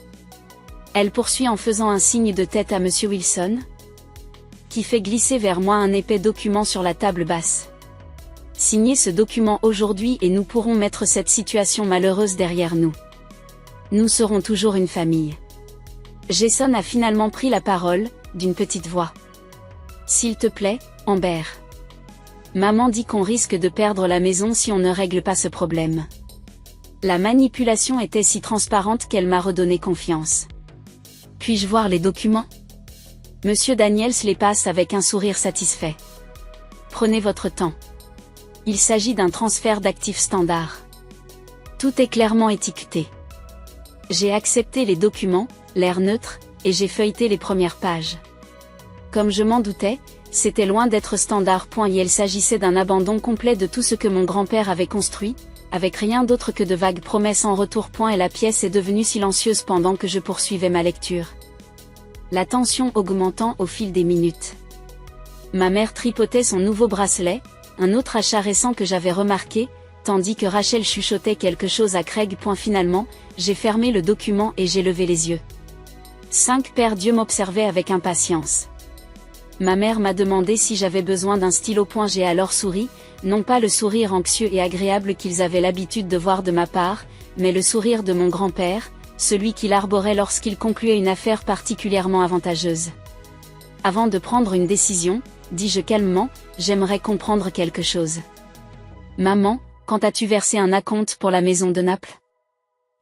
Elle poursuit en faisant un signe de tête à Monsieur Wilson, qui fait glisser vers moi un épais document sur la table basse. Signez ce document aujourd'hui et nous pourrons mettre cette situation malheureuse derrière nous. Nous serons toujours une famille. Jason a finalement pris la parole, d'une petite voix. S'il te plaît, Amber. Maman dit qu'on risque de perdre la maison si on ne règle pas ce problème. La manipulation était si transparente qu'elle m'a redonné confiance. Puis-je voir les documents ? Monsieur Daniels les passe avec un sourire satisfait. Prenez votre temps. Il s'agit d'un transfert d'actifs standard. Tout est clairement étiqueté. J'ai accepté les documents, l'air neutre, et j'ai feuilleté les premières pages. Comme je m'en doutais, c'était loin d'être standard. Il s'agissait d'un abandon complet de tout ce que mon grand-père avait construit, avec rien d'autre que de vagues promesses en retour. Et la pièce est devenue silencieuse pendant que je poursuivais ma lecture. La tension augmentant au fil des minutes. Ma mère tripotait son nouveau bracelet, un autre achat récent que j'avais remarqué, tandis que Rachel chuchotait quelque chose à Craig. Finalement, j'ai fermé le document et j'ai levé les yeux. 5 Père Dieu m'observait avec impatience. Ma mère m'a demandé si j'avais besoin d'un stylo. J'ai alors souri, non pas le sourire anxieux et agréable qu'ils avaient l'habitude de voir de ma part, mais le sourire de mon grand-père, celui qu'il arborait lorsqu'il concluait une affaire particulièrement avantageuse. Avant de prendre une décision, dis-je calmement, j'aimerais comprendre quelque chose. Maman, quand as-tu versé un acompte pour la maison de Naples?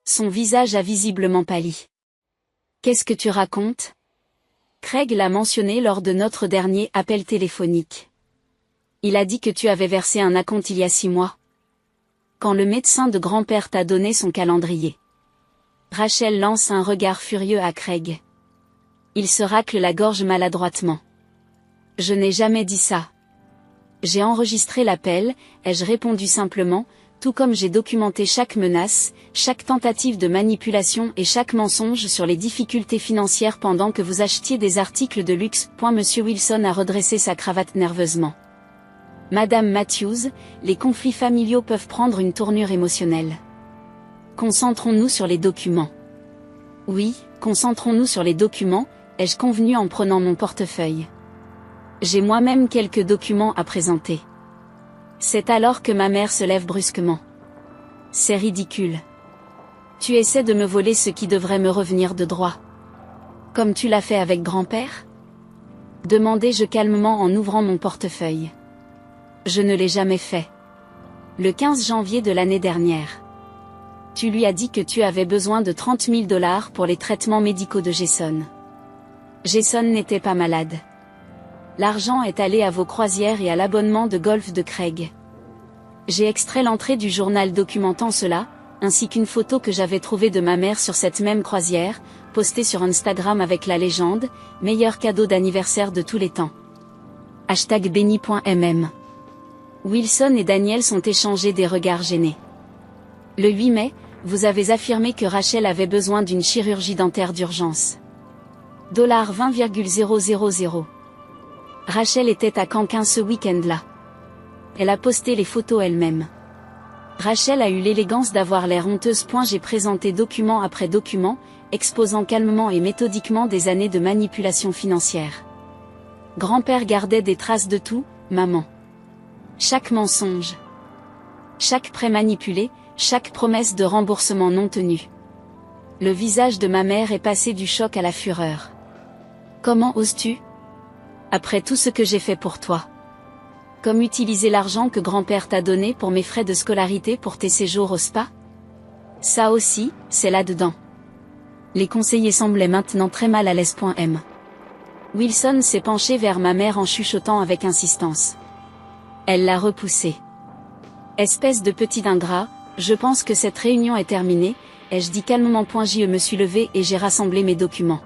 Son visage a visiblement pâli. Qu'est-ce que tu racontes? Craig l'a mentionné lors de notre dernier appel téléphonique. Il a dit que tu avais versé un acompte il y a 6 mois. Quand le médecin de grand-père t'a donné son calendrier. Rachel lance un regard furieux à Craig. Il se racle la gorge maladroitement. Je n'ai jamais dit ça. J'ai enregistré l'appel, ai-je répondu simplement, tout comme j'ai documenté chaque menace, chaque tentative de manipulation et chaque mensonge sur les difficultés financières pendant que vous achetiez des articles de luxe. Monsieur Wilson a redressé sa cravate nerveusement. Madame Matthews, les conflits familiaux peuvent prendre une tournure émotionnelle. Concentrons-nous sur les documents. Oui, concentrons-nous sur les documents, ai-je convenu en prenant mon portefeuille. J'ai moi-même quelques documents à présenter. C'est alors que ma mère se lève brusquement. C'est ridicule. Tu essaies de me voler ce qui devrait me revenir de droit. Comme tu l'as fait avec grand-père? Demandai-je calmement en ouvrant mon portefeuille. Je ne l'ai jamais fait. Le 15 janvier de l'année dernière. Tu lui as dit que tu avais besoin de 30 000 $ pour les traitements médicaux de Jason. Jason n'était pas malade. L'argent est allé à vos croisières et à l'abonnement de golf de Craig. J'ai extrait l'entrée du journal documentant cela, ainsi qu'une photo que j'avais trouvée de ma mère sur cette même croisière, postée sur Instagram avec la légende « Meilleur cadeau d'anniversaire de tous les temps ». #béni.mm. Wilson et Daniel sont échangés des regards gênés. Le 8 mai, vous avez affirmé que Rachel avait besoin d'une chirurgie dentaire d'urgence. $20,000. Rachel était à Canquin ce week-end-là. Elle a posté les photos elle-même. Rachel a eu l'élégance d'avoir l'air honteuse. J'ai présenté document après document, exposant calmement et méthodiquement des années de manipulation financière. Grand-père gardait des traces de tout, maman. Chaque mensonge. Chaque prêt manipulé, chaque promesse de remboursement non tenue. Le visage de ma mère est passé du choc à la fureur. Comment oses-tu? Après tout ce que j'ai fait pour toi. Comme utiliser l'argent que grand-père t'a donné pour mes frais de scolarité pour tes séjours au spa? Ça aussi, c'est là-dedans. Les conseillers semblaient maintenant très mal à l'aise. Wilson s'est penché vers ma mère en chuchotant avec insistance. Elle l'a repoussé. Espèce de petit ingrat, je pense que cette réunion est terminée, ai-je dit calmement. Je me suis levé et j'ai rassemblé mes documents.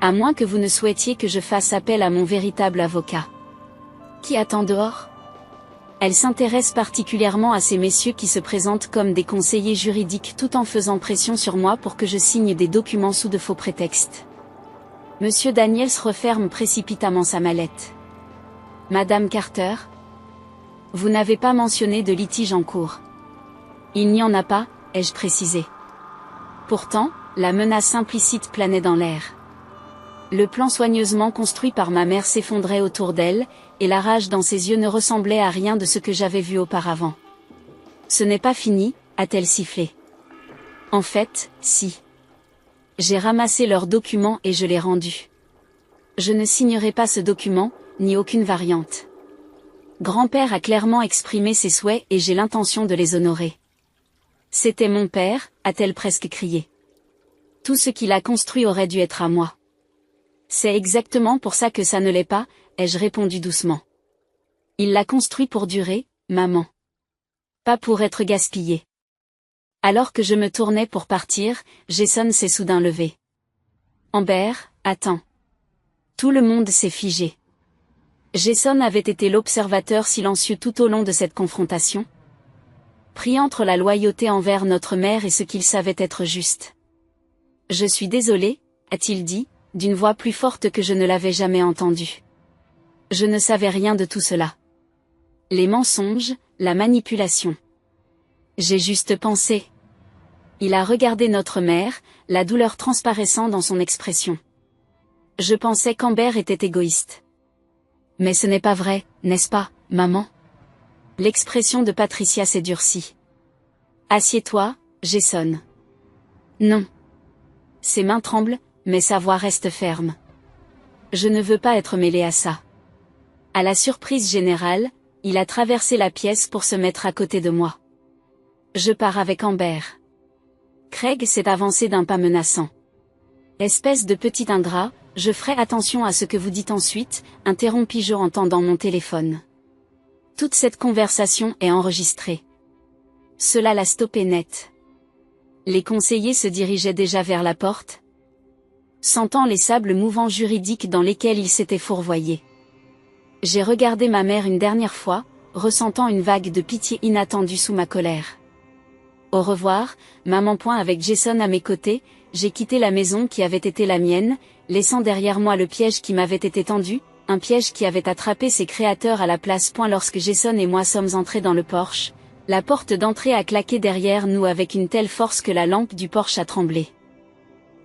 À moins que vous ne souhaitiez que je fasse appel à mon véritable avocat. Qui attend dehors? Elle s'intéresse particulièrement à ces messieurs qui se présentent comme des conseillers juridiques tout en faisant pression sur moi pour que je signe des documents sous de faux prétextes. Monsieur Daniels referme précipitamment sa mallette. Madame Carter? Vous n'avez pas mentionné de litige en cours. Il n'y en a pas, ai-je précisé. Pourtant, la menace implicite planait dans l'air. Le plan soigneusement construit par ma mère s'effondrait autour d'elle, et la rage dans ses yeux ne ressemblait à rien de ce que j'avais vu auparavant. Ce n'est pas fini, a-t-elle sifflé. En fait, si. J'ai ramassé leurs documents et je les rendus. Je ne signerai pas ce document, ni aucune variante. Grand-père a clairement exprimé ses souhaits et j'ai l'intention de les honorer. C'était mon père, a-t-elle presque crié. Tout ce qu'il a construit aurait dû être à moi. C'est exactement pour ça que ça ne l'est pas, ai-je répondu doucement. Il l'a construit pour durer, maman. Pas pour être gaspillé. Alors que je me tournais pour partir, Jason s'est soudain levé. Amber, attends. Tout le monde s'est figé. Jason avait été l'observateur silencieux tout au long de cette confrontation, pris entre la loyauté envers notre mère et ce qu'il savait être juste. Je suis désolé, a-t-il dit, d'une voix plus forte que je ne l'avais jamais entendue. Je ne savais rien de tout cela. Les mensonges, la manipulation. J'ai juste pensé. Il a regardé notre mère, la douleur transparaissant dans son expression. Je pensais qu'Amber était égoïste. Mais ce n'est pas vrai, n'est-ce pas, maman? L'expression de Patricia s'est durcie. Assieds-toi, Jason. Non. Ses mains tremblent, mais sa voix reste ferme. Je ne veux pas être mêlé à ça. À la surprise générale, il a traversé la pièce pour se mettre à côté de moi. Je pars avec Amber. Craig s'est avancé d'un pas menaçant. Espèce de petit ingrat, je ferai attention à ce que vous dites ensuite, interrompis-je en tendant mon téléphone. Toute cette conversation est enregistrée. Cela l'a stoppé net. Les conseillers se dirigeaient déjà vers la porte, sentant les sables mouvants juridiques dans lesquels ils s'étaient fourvoyés. J'ai regardé ma mère une dernière fois, ressentant une vague de pitié inattendue sous ma colère. Au revoir, maman. Avec Jason à mes côtés, j'ai quitté la maison qui avait été la mienne, laissant derrière moi le piège qui m'avait été tendu, un piège qui avait attrapé ses créateurs à la place. Lorsque Jason et moi sommes entrés dans le Porsche, la porte d'entrée a claqué derrière nous avec une telle force que la lampe du Porsche a tremblé.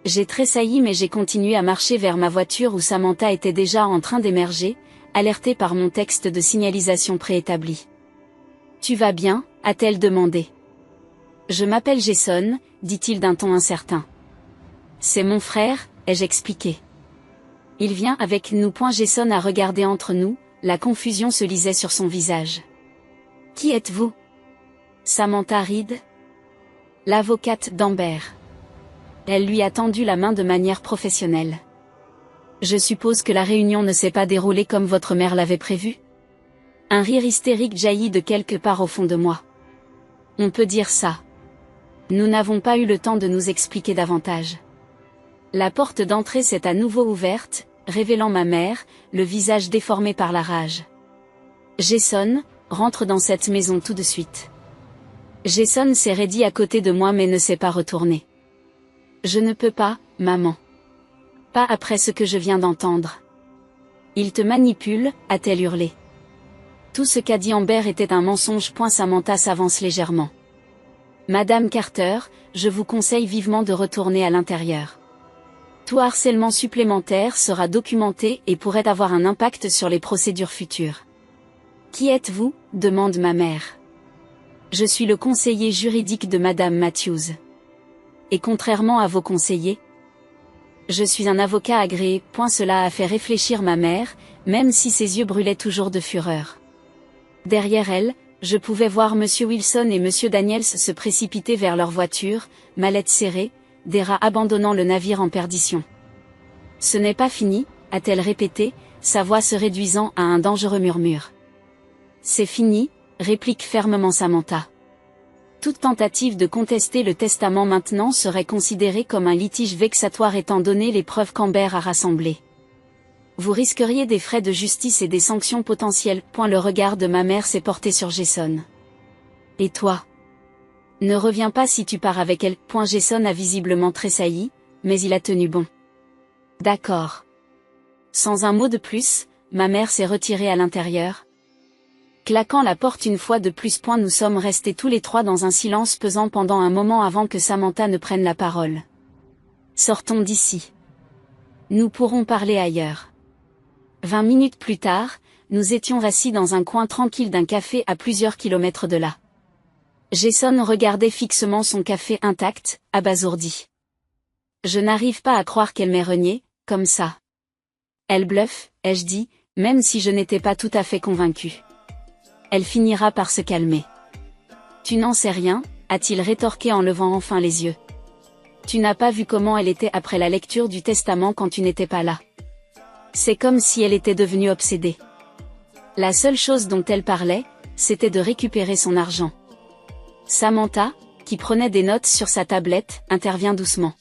J'ai tressailli mais j'ai continué à marcher vers ma voiture où Samantha était déjà en train d'émerger, alertée par mon texte de signalisation préétabli. « Tu vas bien ?» a-t-elle demandé. « Je m'appelle Jason, dit-il d'un ton incertain. « C'est mon frère, ai-je expliqué. Il vient avec nous. » Jason a regardé entre nous, la confusion se lisait sur son visage. « Qui êtes-vous » Samantha Reed, l'avocate d'Amber. Elle lui a tendu la main de manière professionnelle. Je suppose que la réunion ne s'est pas déroulée comme votre mère l'avait prévu. Un rire hystérique jaillit de quelque part au fond de moi. On peut dire ça. Nous n'avons pas eu le temps de nous expliquer davantage. La porte d'entrée s'est à nouveau ouverte, révélant ma mère, le visage déformé par la rage. Jason, rentre dans cette maison tout de suite. Jason s'est raidi à côté de moi mais ne s'est pas retourné. Je ne peux pas, maman. Pas après ce que je viens d'entendre. Il te manipule, a-t-elle hurlé. Tout ce qu'a dit Amber était un mensonge. Samantha s'avance légèrement. Madame Carter, je vous conseille vivement de retourner à l'intérieur. Tout harcèlement supplémentaire sera documenté et pourrait avoir un impact sur les procédures futures. Qui êtes-vous ? Demande ma mère. Je suis le conseiller juridique de Madame Matthews. Et contrairement à vos conseillers, je suis un avocat agréé. Cela a fait réfléchir ma mère, même si ses yeux brûlaient toujours de fureur. Derrière elle, je pouvais voir Monsieur Wilson et Monsieur Daniels se précipiter vers leur voiture, mallettes serrées, des rats abandonnant le navire en perdition. Ce n'est pas fini, a-t-elle répété, sa voix se réduisant à un dangereux murmure. C'est fini, réplique fermement Samantha. Toute tentative de contester le testament maintenant serait considérée comme un litige vexatoire étant donné les preuves qu'Amber a rassemblées. Vous risqueriez des frais de justice et des sanctions potentielles. Le regard de ma mère s'est porté sur Jason. Et toi ? Ne reviens pas si tu pars avec elle. Jason a visiblement tressailli, mais il a tenu bon. D'accord. Sans un mot de plus, ma mère s'est retirée à l'intérieur, claquant la porte une fois de plus. Nous sommes restés tous les trois dans un silence pesant pendant un moment avant que Samantha ne prenne la parole. Sortons d'ici. Nous pourrons parler ailleurs. 20 minutes plus tard, nous étions assis dans un coin tranquille d'un café à plusieurs kilomètres de là. Jason regardait fixement son café intact, abasourdi. Je n'arrive pas à croire qu'elle m'ait renié, comme ça. Elle bluffe, ai-je dit, même si je n'étais pas tout à fait convaincue. Elle finira par se calmer. Tu n'en sais rien, a-t-il rétorqué en levant enfin les yeux. Tu n'as pas vu comment elle était après la lecture du testament quand tu n'étais pas là. C'est comme si elle était devenue obsédée. La seule chose dont elle parlait, c'était de récupérer son argent. Samantha, qui prenait des notes sur sa tablette, intervient doucement.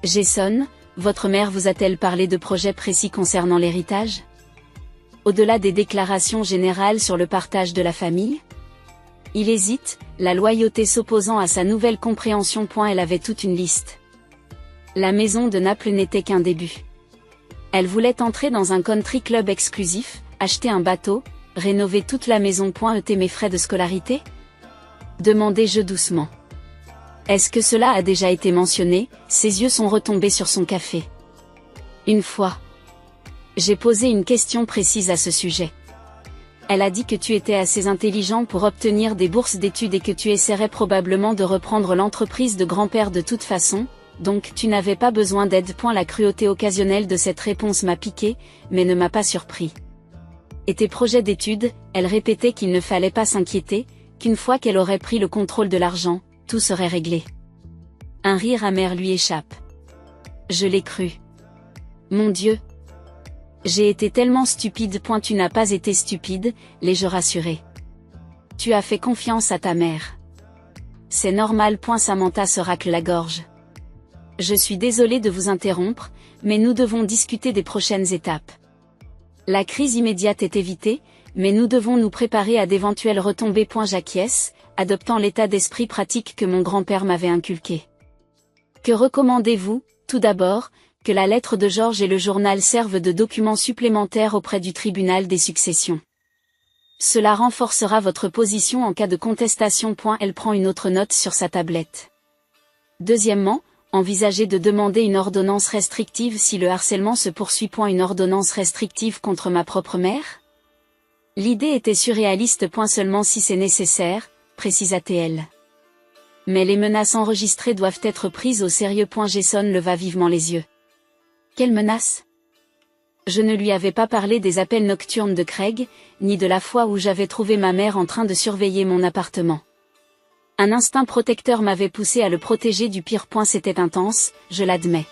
Jason, votre mère vous a-t-elle parlé de projets précis concernant l'héritage? Au-delà des déclarations générales sur le partage de la famille? Il hésite, la loyauté s'opposant à sa nouvelle compréhension. Elle avait toute une liste. La maison de Naples n'était qu'un début. Elle voulait entrer dans un country club exclusif, acheter un bateau, rénover toute la maison. Et mes frais de scolarité? Demandai-je doucement. Est-ce que cela a déjà été mentionné? Ses yeux sont retombés sur son café. Une fois. J'ai posé une question précise à ce sujet. Elle a dit que tu étais assez intelligent pour obtenir des bourses d'études et que tu essaierais probablement de reprendre l'entreprise de grand-père de toute façon, donc tu n'avais pas besoin d'aide. La cruauté occasionnelle de cette réponse m'a piqué, mais ne m'a pas surpris. Et tes projets d'études? Elle répétait qu'il ne fallait pas s'inquiéter, qu'une fois qu'elle aurait pris le contrôle de l'argent, tout serait réglé. Un rire amer lui échappe. Je l'ai cru. Mon Dieu! J'ai été tellement stupide. Tu n'as pas été stupide, l'ai-je rassuré. Tu as fait confiance à ta mère. C'est normal. Samantha se racle la gorge. Je suis désolée de vous interrompre, mais nous devons discuter des prochaines étapes. La crise immédiate est évitée, mais nous devons nous préparer à d'éventuelles retombées. J'acquiesce, adoptant l'état d'esprit pratique que mon grand-père m'avait inculqué. Que recommandez-vous? Tout d'abord, que la lettre de Georges et le journal servent de documents supplémentaires auprès du tribunal des successions. Cela renforcera votre position en cas de contestation. Elle prend une autre note sur sa tablette. Deuxièmement, envisagez de demander une ordonnance restrictive si le harcèlement se poursuit. Une ordonnance restrictive contre ma propre mère? L'idée était surréaliste. Seulement si c'est nécessaire, précisa-t-elle. Mais les menaces enregistrées doivent être prises au sérieux. Jason leva vivement les yeux. Quelle menace? Je ne lui avais pas parlé des appels nocturnes de Craig, ni de la fois où j'avais trouvé ma mère en train de surveiller mon appartement. Un instinct protecteur m'avait poussé à le protéger du pire. C'était intense, je l'admets.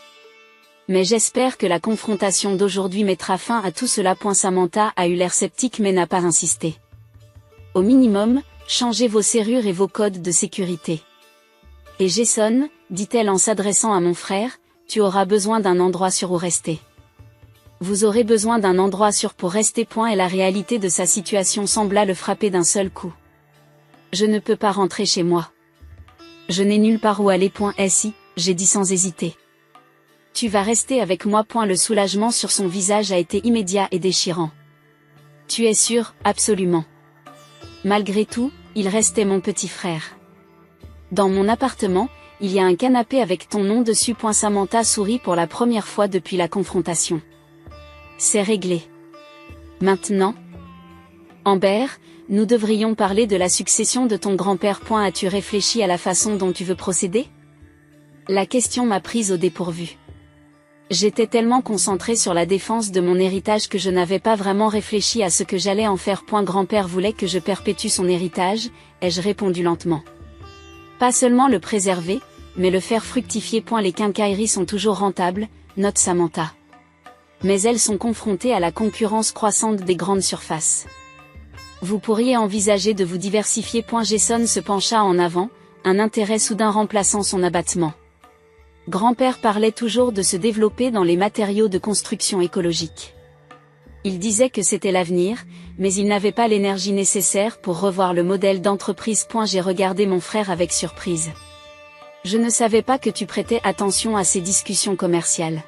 Mais j'espère que la confrontation d'aujourd'hui mettra fin à tout cela. Samantha a eu l'air sceptique mais n'a pas insisté. Au minimum, changez vos serrures et vos codes de sécurité. Et Jason, dit-elle en s'adressant à mon frère, tu auras besoin d'un endroit sûr où rester. Vous aurez besoin d'un endroit sûr pour rester. Et la réalité de sa situation sembla le frapper d'un seul coup. Je ne peux pas rentrer chez moi. Je n'ai nulle part où aller. Si, j'ai dit sans hésiter. Tu vas rester avec moi. Le soulagement sur son visage a été immédiat et déchirant. Tu es sûr? Absolument. Malgré tout, il restait mon petit frère. Dans mon appartement, il y a un canapé avec ton nom dessus. Samantha sourit pour la première fois depuis la confrontation. C'est réglé. Maintenant? Amber, nous devrions parler de la succession de ton grand-père. As-tu réfléchi à la façon dont tu veux procéder? La question m'a prise au dépourvu. J'étais tellement concentrée sur la défense de mon héritage que je n'avais pas vraiment réfléchi à ce que j'allais en faire. Grand-père voulait que je perpétue son héritage, ai-je répondu lentement. Pas seulement le préserver, mais le faire fructifier. Les quincailleries sont toujours rentables, note Samantha. Mais elles sont confrontées à la concurrence croissante des grandes surfaces. Vous pourriez envisager de vous diversifier. Jason se pencha en avant, un intérêt soudain remplaçant son abattement. Grand-père parlait toujours de se développer dans les matériaux de construction écologique. Il disait que c'était l'avenir, mais il n'avait pas l'énergie nécessaire pour revoir le modèle d'entreprise. J'ai regardé mon frère avec surprise. Je ne savais pas que tu prêtais attention à ces discussions commerciales.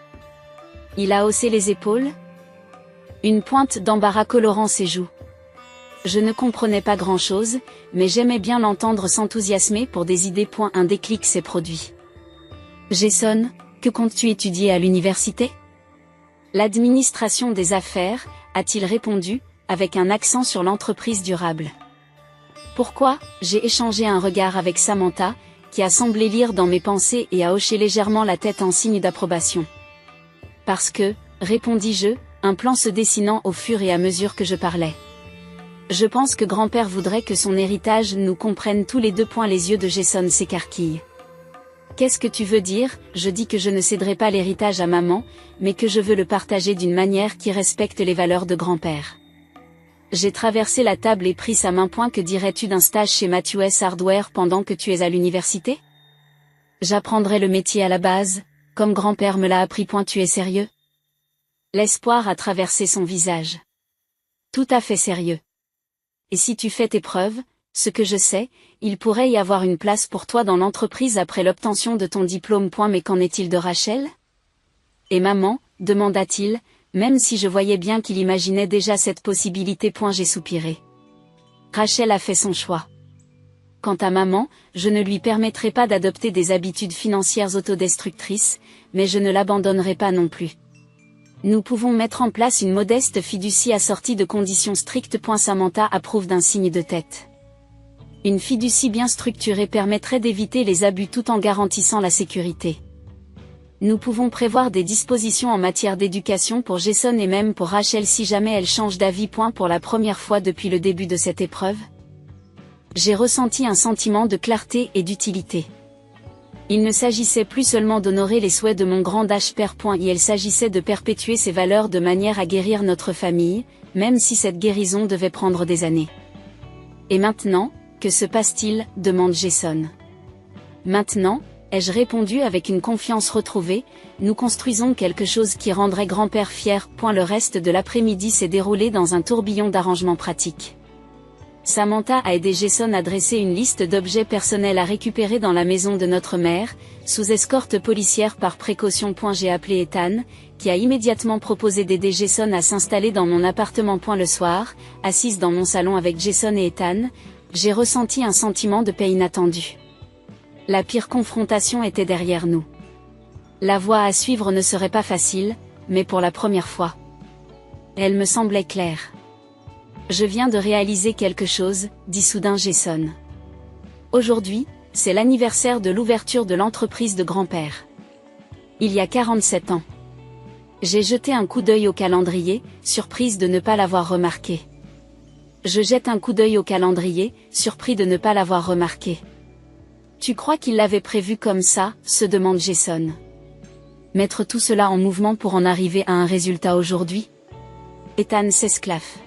Il a haussé les épaules. Une pointe d'embarras colorant ses joues. Je ne comprenais pas grand-chose, mais j'aimais bien l'entendre s'enthousiasmer pour des idées. Un déclic s'est produit. Jason, que comptes-tu étudier à l'université? L'administration des affaires, a-t-il répondu, avec un accent sur l'entreprise durable. Pourquoi? J'ai échangé un regard avec Samantha, qui a semblé lire dans mes pensées et a hoché légèrement la tête en signe d'approbation. Parce que, répondis-je, un plan se dessinant au fur et à mesure que je parlais. Je pense que grand-père voudrait que son héritage nous comprenne tous les deux. Les yeux de Jason s'écarquillent. Qu'est-ce que tu veux dire? Je dis que je ne céderai pas l'héritage à maman, mais que je veux le partager d'une manière qui respecte les valeurs de grand-père. J'ai traversé la table et pris sa main. Que dirais-tu d'un stage chez Matthews Hardware pendant que tu es à l'université? J'apprendrai le métier à la base, comme grand-père me l'a appris. Tu es sérieux? L'espoir a traversé son visage. Tout à fait sérieux. Et si tu fais tes preuves, ce que je sais, il pourrait y avoir une place pour toi dans l'entreprise après l'obtention de ton diplôme. Mais qu'en est-il de Rachel? Et maman, demanda-t-il, même si je voyais bien qu'il imaginait déjà cette possibilité. J'ai soupiré. Rachel a fait son choix. Quant à maman, je ne lui permettrai pas d'adopter des habitudes financières autodestructrices, mais je ne l'abandonnerai pas non plus. Nous pouvons mettre en place une modeste fiducie assortie de conditions strictes. Samantha approuve d'un signe de tête. Une fiducie bien structurée permettrait d'éviter les abus tout en garantissant la sécurité. Nous pouvons prévoir des dispositions en matière d'éducation pour Jason et même pour Rachel si jamais elle change d'avis. Pour la première fois depuis le début de cette épreuve, j'ai ressenti un sentiment de clarté et d'utilité. Il ne s'agissait plus seulement d'honorer les souhaits de mon grand père. Il s'agissait de perpétuer ces valeurs de manière à guérir notre famille, même si cette guérison devait prendre des années. Et maintenant, que se passe-t-il? Demande Jason. Maintenant, ai-je répondu avec une confiance retrouvée, nous construisons quelque chose qui rendrait grand-père fier. Le reste de l'après-midi s'est déroulé dans un tourbillon d'arrangements pratiques. Samantha a aidé Jason à dresser une liste d'objets personnels à récupérer dans la maison de notre mère, sous escorte policière par précaution. J'ai appelé Ethan, qui a immédiatement proposé d'aider Jason à s'installer dans mon appartement. Le soir, assise dans mon salon avec Jason et Ethan, j'ai ressenti un sentiment de paix inattendu. La pire confrontation était derrière nous. La voie à suivre ne serait pas facile, mais pour la première fois, elle me semblait claire. Je viens de réaliser quelque chose, dit soudain Jason. Aujourd'hui, c'est l'anniversaire de l'ouverture de l'entreprise de grand-père. Il y a 47 ans. J'ai jeté un coup d'œil au calendrier, surprise de ne pas l'avoir remarqué. Je jette un coup d'œil au calendrier, surpris de ne pas l'avoir remarqué. Tu crois qu'il l'avait prévu comme ça, se demande Jason. Mettre tout cela en mouvement pour en arriver à un résultat aujourd'hui? Ethan s'esclaffe.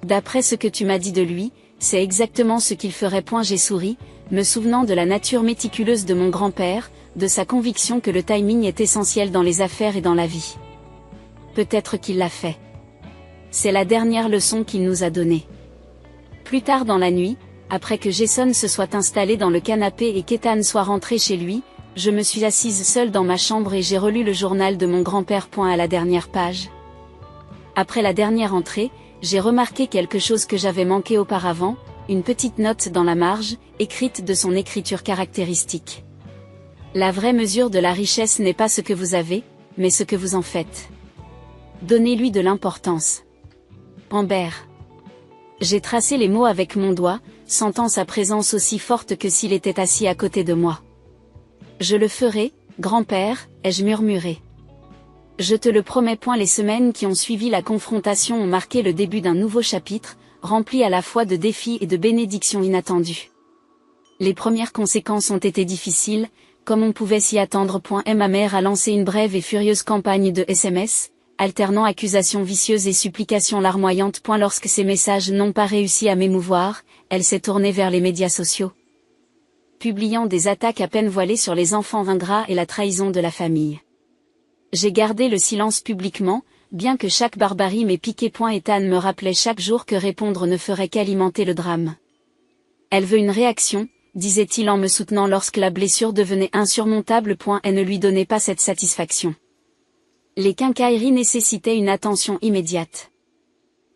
D'après ce que tu m'as dit de lui, c'est exactement ce qu'il ferait. J'ai souri, me souvenant de la nature méticuleuse de mon grand-père, de sa conviction que le timing est essentiel dans les affaires et dans la vie. Peut-être qu'il l'a fait. C'est la dernière leçon qu'il nous a donnée. Plus tard dans la nuit, après que Jason se soit installé dans le canapé et qu'Ethan soit rentré chez lui, je me suis assise seule dans ma chambre et j'ai relu le journal de mon grand-père. À la dernière page. Après la dernière entrée, j'ai remarqué quelque chose que j'avais manqué auparavant, une petite note dans la marge, écrite de son écriture caractéristique. La vraie mesure de la richesse n'est pas ce que vous avez, mais ce que vous en faites. Donnez-lui de l'importance. Amber. J'ai tracé les mots avec mon doigt, sentant sa présence aussi forte que s'il était assis à côté de moi. Je le ferai, grand-père, ai-je murmuré. Je te le promets. Les semaines qui ont suivi la confrontation ont marqué le début d'un nouveau chapitre, rempli à la fois de défis et de bénédictions inattendues. Les premières conséquences ont été difficiles, comme on pouvait s'y attendre. Ma mère a lancé une brève et furieuse campagne de SMS, alternant accusations vicieuses et supplications larmoyantes. Lorsque ces messages n'ont pas réussi à m'émouvoir, elle s'est tournée vers les médias sociaux, publiant des attaques à peine voilées sur les enfants ingrats et la trahison de la famille. J'ai gardé le silence publiquement, bien que chaque barbarie m'ait piqué. Ethan me rappelait chaque jour que répondre ne ferait qu'alimenter le drame. Elle veut une réaction, disait-il en me soutenant lorsque la blessure devenait insurmontable. Elle ne lui donnait pas cette satisfaction. Les quincailleries nécessitaient une attention immédiate.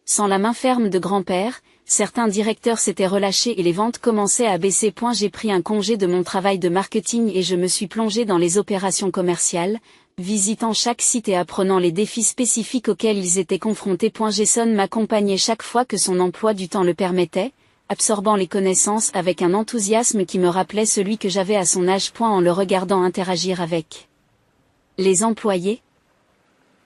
Sans la main ferme de grand-père, certains directeurs s'étaient relâchés et les ventes commençaient à baisser. J'ai pris un congé de mon travail de marketing et je me suis plongé dans les opérations commerciales, visitant chaque site et apprenant les défis spécifiques auxquels ils étaient confrontés. Jason m'accompagnait chaque fois que son emploi du temps le permettait, absorbant les connaissances avec un enthousiasme qui me rappelait celui que j'avais à son âge. En le regardant interagir avec les employés,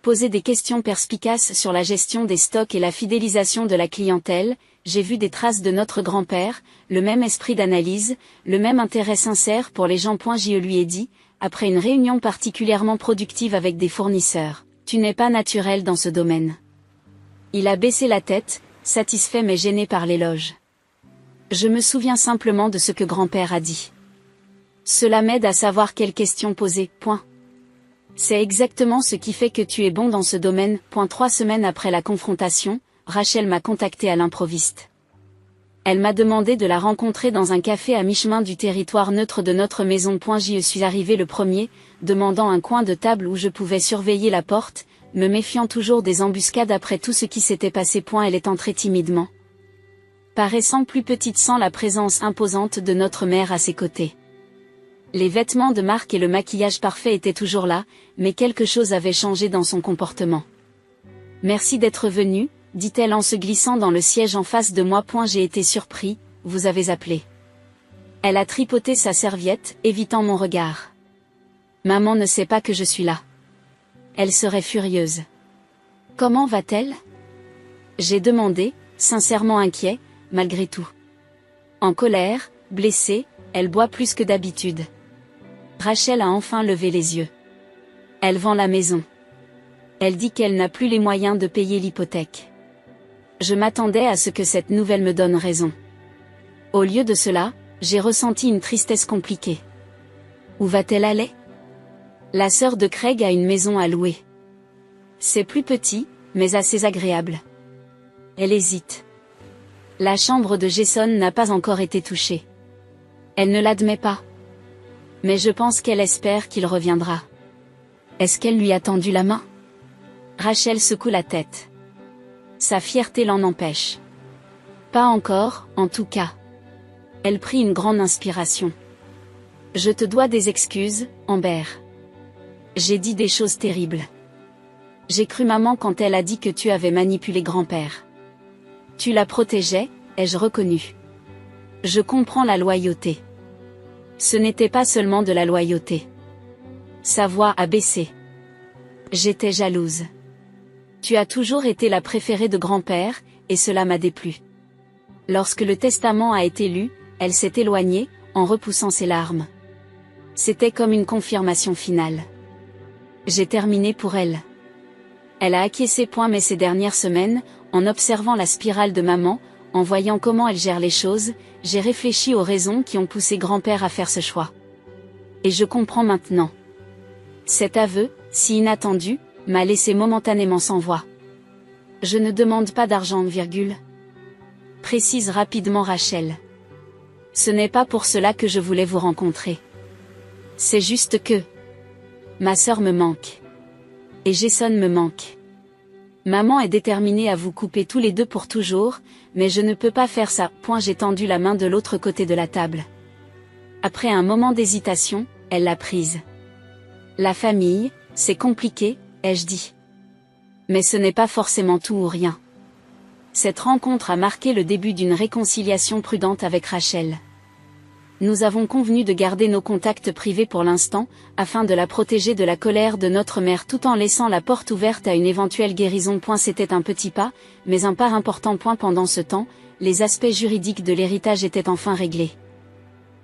poser des questions perspicaces sur la gestion des stocks et la fidélisation de la clientèle, j'ai vu des traces de notre grand-père, le même esprit d'analyse, le même intérêt sincère pour les gens. Je lui ai dit, après une réunion particulièrement productive avec des fournisseurs, tu n'es pas naturel dans ce domaine. Il a baissé la tête, satisfait mais gêné par l'éloge. Je me souviens simplement de ce que grand-père a dit. Cela m'aide à savoir quelles questions poser. C'est exactement ce qui fait que tu es bon dans ce domaine. 3 semaines après la confrontation, Rachel m'a contacté à l'improviste. Elle m'a demandé de la rencontrer dans un café à mi-chemin du territoire neutre de notre maison. J'y suis arrivé le premier, demandant un coin de table où je pouvais surveiller la porte, me méfiant toujours des embuscades après tout ce qui s'était passé. Elle est entrée timidement, paraissant plus petite sans la présence imposante de notre mère à ses côtés. Les vêtements de marque et le maquillage parfait étaient toujours là, mais quelque chose avait changé dans son comportement. « Merci d'être venu », dit-elle en se glissant dans le siège en face de moi. J'ai été surpris, vous avez appelé. Elle a tripoté sa serviette, évitant mon regard. Maman ne sait pas que je suis là. Elle serait furieuse. Comment va-t-elle ? J'ai demandé, sincèrement inquiet, malgré tout. En colère, blessée, elle boit plus que d'habitude. Rachel a enfin levé les yeux. Elle vend la maison. Elle dit qu'elle n'a plus les moyens de payer l'hypothèque. Je m'attendais à ce que cette nouvelle me donne raison. Au lieu de cela, j'ai ressenti une tristesse compliquée. Où va-t-elle aller ? La sœur de Craig a une maison à louer. C'est plus petit, mais assez agréable. Elle hésite. La chambre de Jason n'a pas encore été touchée. Elle ne l'admet pas. Mais je pense qu'elle espère qu'il reviendra. Est-ce qu'elle lui a tendu la main ? Rachel secoue la tête. Sa fierté l'en empêche. Pas encore, en tout cas. Elle prit une grande inspiration. Je te dois des excuses, Amber. J'ai dit des choses terribles. J'ai cru maman quand elle a dit que tu avais manipulé grand-père. Tu la protégeais, ai-je reconnu. Je comprends la loyauté. Ce n'était pas seulement de la loyauté. Sa voix a baissé. J'étais jalouse. Tu as toujours été la préférée de grand-père, et cela m'a déplu. Lorsque le testament a été lu, elle s'est éloignée, en repoussant ses larmes. C'était comme une confirmation finale. J'ai terminé pour elle. Elle a acquiescé. Mais ces dernières semaines, en observant la spirale de maman, en voyant comment elle gère les choses, j'ai réfléchi aux raisons qui ont poussé grand-père à faire ce choix. Et je comprends maintenant. Cet aveu, si inattendu, m'a laissé momentanément sans voix. Je ne demande pas d'argent, précise rapidement Rachel. Ce n'est pas pour cela que je voulais vous rencontrer. C'est juste que ma sœur me manque. Et Jason me manque. Maman est déterminée à vous couper tous les deux pour toujours, mais je ne peux pas faire ça. J'ai tendu la main de l'autre côté de la table. Après un moment d'hésitation, elle l'a prise. La famille, c'est compliqué, ai-je dit. Mais ce n'est pas forcément tout ou rien. Cette rencontre a marqué le début d'une réconciliation prudente avec Rachel. Nous avons convenu de garder nos contacts privés pour l'instant, afin de la protéger de la colère de notre mère tout en laissant la porte ouverte à une éventuelle guérison. C'était un petit pas, mais un pas important. Pendant ce temps, les aspects juridiques de l'héritage étaient enfin réglés.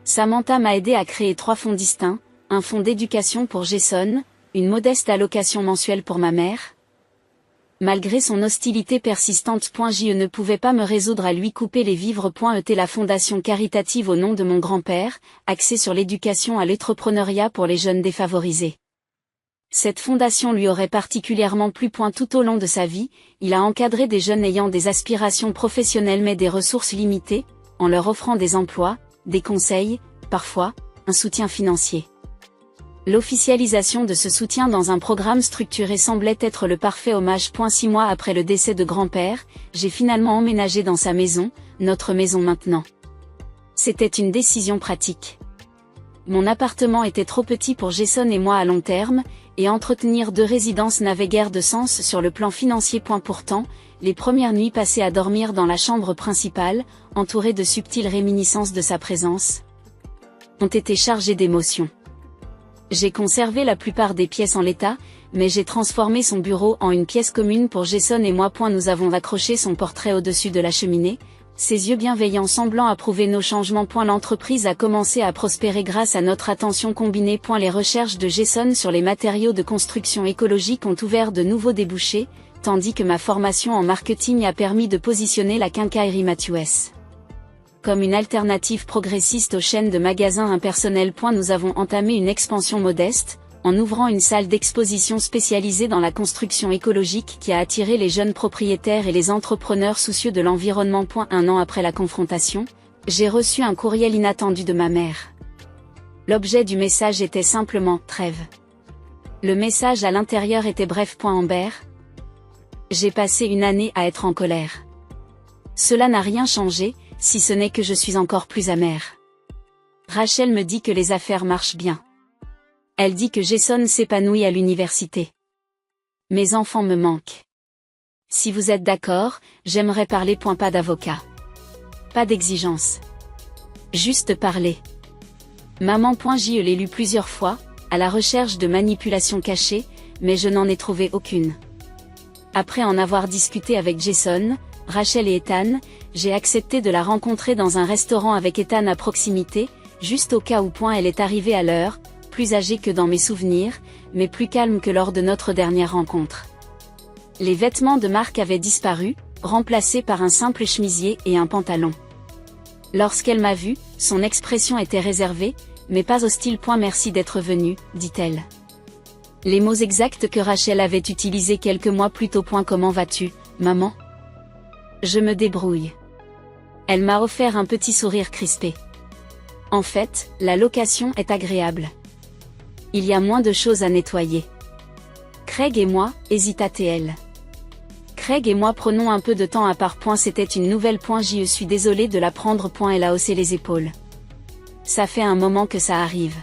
Samantha m'a aidé à créer 3 fonds distincts, un fonds d'éducation pour Jason, une modeste allocation mensuelle pour ma mère. Malgré son hostilité persistante. Je ne pouvais pas me résoudre à lui couper les vivres. La fondation caritative au nom de mon grand-père, axée sur l'éducation à l'entrepreneuriat pour les jeunes défavorisés. Cette fondation lui aurait particulièrement plu. Tout au long de sa vie, il a encadré des jeunes ayant des aspirations professionnelles mais des ressources limitées, en leur offrant des emplois, des conseils, parfois, un soutien financier. L'officialisation de ce soutien dans un programme structuré semblait être le parfait hommage. 6 mois après le décès de grand-père, j'ai finalement emménagé dans sa maison, notre maison maintenant. C'était une décision pratique. Mon appartement était trop petit pour Jason et moi à long terme, et entretenir 2 résidences n'avait guère de sens sur le plan financier. Pourtant, les premières nuits passées à dormir dans la chambre principale, entourées de subtiles réminiscences de sa présence, ont été chargées d'émotions. J'ai conservé la plupart des pièces en l'état, mais j'ai transformé son bureau en une pièce commune pour Jason et moi. Nous avons accroché son portrait au-dessus de la cheminée, ses yeux bienveillants semblant approuver nos changements. L'entreprise a commencé à prospérer grâce à notre attention combinée. Les recherches de Jason sur les matériaux de construction écologiques ont ouvert de nouveaux débouchés, tandis que ma formation en marketing a permis de positionner la quincaillerie Mathieu comme une alternative progressiste aux chaînes de magasins impersonnels. Nous avons entamé une expansion modeste, en ouvrant une salle d'exposition spécialisée dans la construction écologique qui a attiré les jeunes propriétaires et les entrepreneurs soucieux de l'environnement. Un an après la confrontation, j'ai reçu un courriel inattendu de ma mère. L'objet du message était simplement « Trêve ». Le message à l'intérieur était bref. Amber. J'ai passé une année à être en colère. Cela n'a rien changé, si ce n'est que je suis encore plus amère. Rachel me dit que les affaires marchent bien. Elle dit que Jason s'épanouit à l'université. Mes enfants me manquent. Si vous êtes d'accord, j'aimerais parler. Pas d'avocat. Pas d'exigence. Juste parler. Maman. Je l'ai lu plusieurs fois, à la recherche de manipulations cachées, mais je n'en ai trouvé aucune. Après en avoir discuté avec Jason, Rachel et Ethan, j'ai accepté de la rencontrer dans un restaurant avec Ethan à proximité, juste au cas où. Elle est arrivée à l'heure, plus âgée que dans mes souvenirs, mais plus calme que lors de notre dernière rencontre. Les vêtements de marque avaient disparu, remplacés par un simple chemisier et un pantalon. Lorsqu'elle m'a vue, son expression était réservée, mais pas hostile. Merci d'être venue, dit-elle. Les mots exacts que Rachel avait utilisés quelques mois plus tôt. Comment vas-tu, maman? Je me débrouille. Elle m'a offert un petit sourire crispé. En fait, la location est agréable. Il y a moins de choses à nettoyer. Craig et moi, hésita-t-elle. Craig et moi prenons un peu de temps à part. C'était une nouvelle. Je suis désolée de la prendre. Elle a haussé les épaules. Ça fait un moment que ça arrive.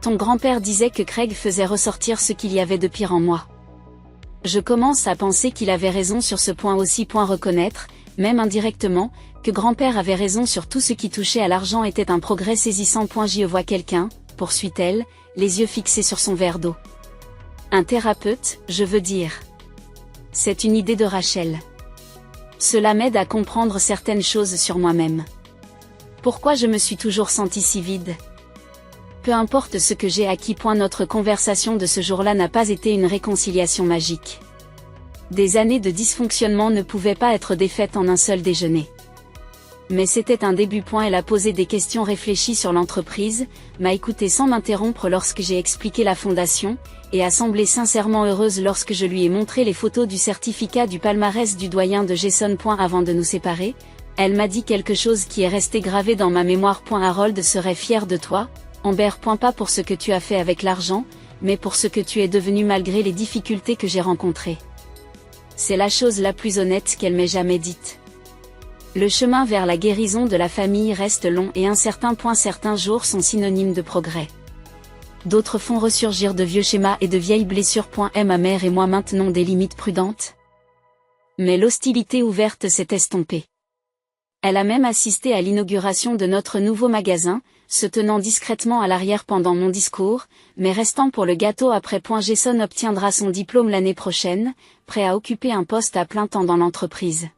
Ton grand-père disait que Craig faisait ressortir ce qu'il y avait de pire en moi. Je commence à penser qu'il avait raison sur ce point aussi. Reconnaître, même indirectement, que grand-père avait raison sur tout ce qui touchait à l'argent était un progrès saisissant. J'y vois quelqu'un, poursuit-elle, les yeux fixés sur son verre d'eau. Un thérapeute, je veux dire. C'est une idée de Rachel. Cela m'aide à comprendre certaines choses sur moi-même. Pourquoi je me suis toujours sentie si vide? Peu importe ce que j'ai acquis. Notre conversation de ce jour-là n'a pas été une réconciliation magique. Des années de dysfonctionnement ne pouvaient pas être défaites en un seul déjeuner. Mais c'était un début. Elle a posé des questions réfléchies sur l'entreprise, m'a écouté sans m'interrompre lorsque j'ai expliqué la fondation, et a semblé sincèrement heureuse lorsque je lui ai montré les photos du certificat du palmarès du doyen de Jason. Avant de nous séparer, elle m'a dit quelque chose qui est resté gravé dans ma mémoire. Harold serait fier de toi, Amber. Pas pour ce que tu as fait avec l'argent, mais pour ce que tu es devenu malgré les difficultés que j'ai rencontrées. C'est la chose la plus honnête qu'elle m'ait jamais dite. Le chemin vers la guérison de la famille reste long et incertain. Certains jours sont synonymes de progrès. D'autres font ressurgir de vieux schémas et de vieilles blessures. Ma mère et moi maintenons des limites prudentes. Mais l'hostilité ouverte s'est estompée. Elle a même assisté à l'inauguration de notre nouveau magasin, se tenant discrètement à l'arrière pendant mon discours, mais restant pour le gâteau après. Jason obtiendra son diplôme l'année prochaine, prêt à occuper un poste à plein temps dans l'entreprise.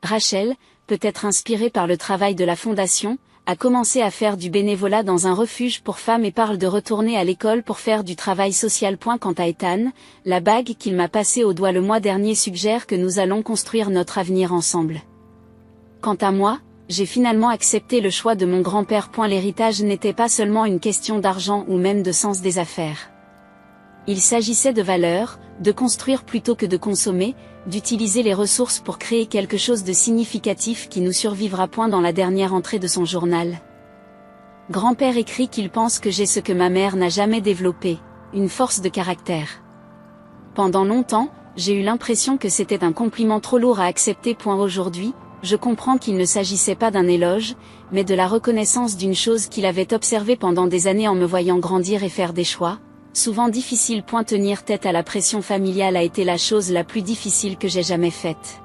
Rachel, peut-être inspirée par le travail de la fondation, a commencé à faire du bénévolat dans un refuge pour femmes et parle de retourner à l'école pour faire du travail social. Quant à Ethan, la bague qu'il m'a passée au doigt le mois dernier suggère que nous allons construire notre avenir ensemble. Quant à moi, j'ai finalement accepté le choix de mon grand-père. L'héritage n'était pas seulement une question d'argent ou même de sens des affaires. Il s'agissait de valeurs, de construire plutôt que de consommer, d'utiliser les ressources pour créer quelque chose de significatif qui nous survivra. Dans la dernière entrée de son journal, grand-père écrit qu'il pense que j'ai ce que ma mère n'a jamais développé, une force de caractère. Pendant longtemps, j'ai eu l'impression que c'était un compliment trop lourd à accepter. Aujourd'hui, je comprends qu'il ne s'agissait pas d'un éloge, mais de la reconnaissance d'une chose qu'il avait observée pendant des années en me voyant grandir et faire des choix, souvent difficiles. Tenir tête à la pression familiale a été la chose la plus difficile que j'ai jamais faite.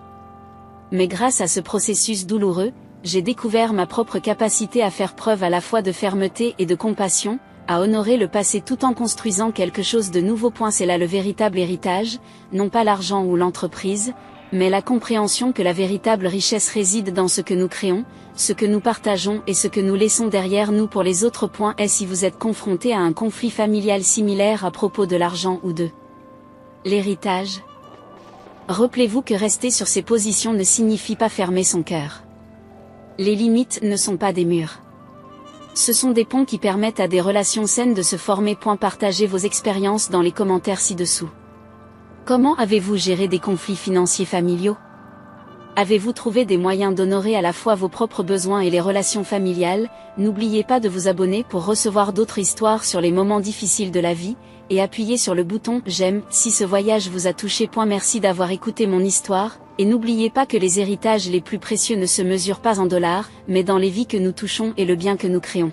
Mais grâce à ce processus douloureux, j'ai découvert ma propre capacité à faire preuve à la fois de fermeté et de compassion, à honorer le passé tout en construisant quelque chose de nouveau. C'est là le véritable héritage, non pas l'argent ou l'entreprise, mais la compréhension que la véritable richesse réside dans ce que nous créons, ce que nous partageons et ce que nous laissons derrière nous pour les autres. Et si vous êtes confronté à un conflit familial similaire à propos de l'argent ou de l'héritage, Rappelez-vous que rester sur ces positions ne signifie pas fermer son cœur. Les limites ne sont pas des murs. Ce sont des ponts qui permettent à des relations saines de se former. Partagez vos expériences dans les commentaires ci-dessous. Comment avez-vous géré des conflits financiers familiaux? Avez-vous trouvé des moyens d'honorer à la fois vos propres besoins et les relations familiales? N'oubliez pas de vous abonner pour recevoir d'autres histoires sur les moments difficiles de la vie, et appuyez sur le bouton « J'aime » si ce voyage vous a touché. Merci d'avoir écouté mon histoire, et n'oubliez pas que les héritages les plus précieux ne se mesurent pas en dollars, mais dans les vies que nous touchons et le bien que nous créons.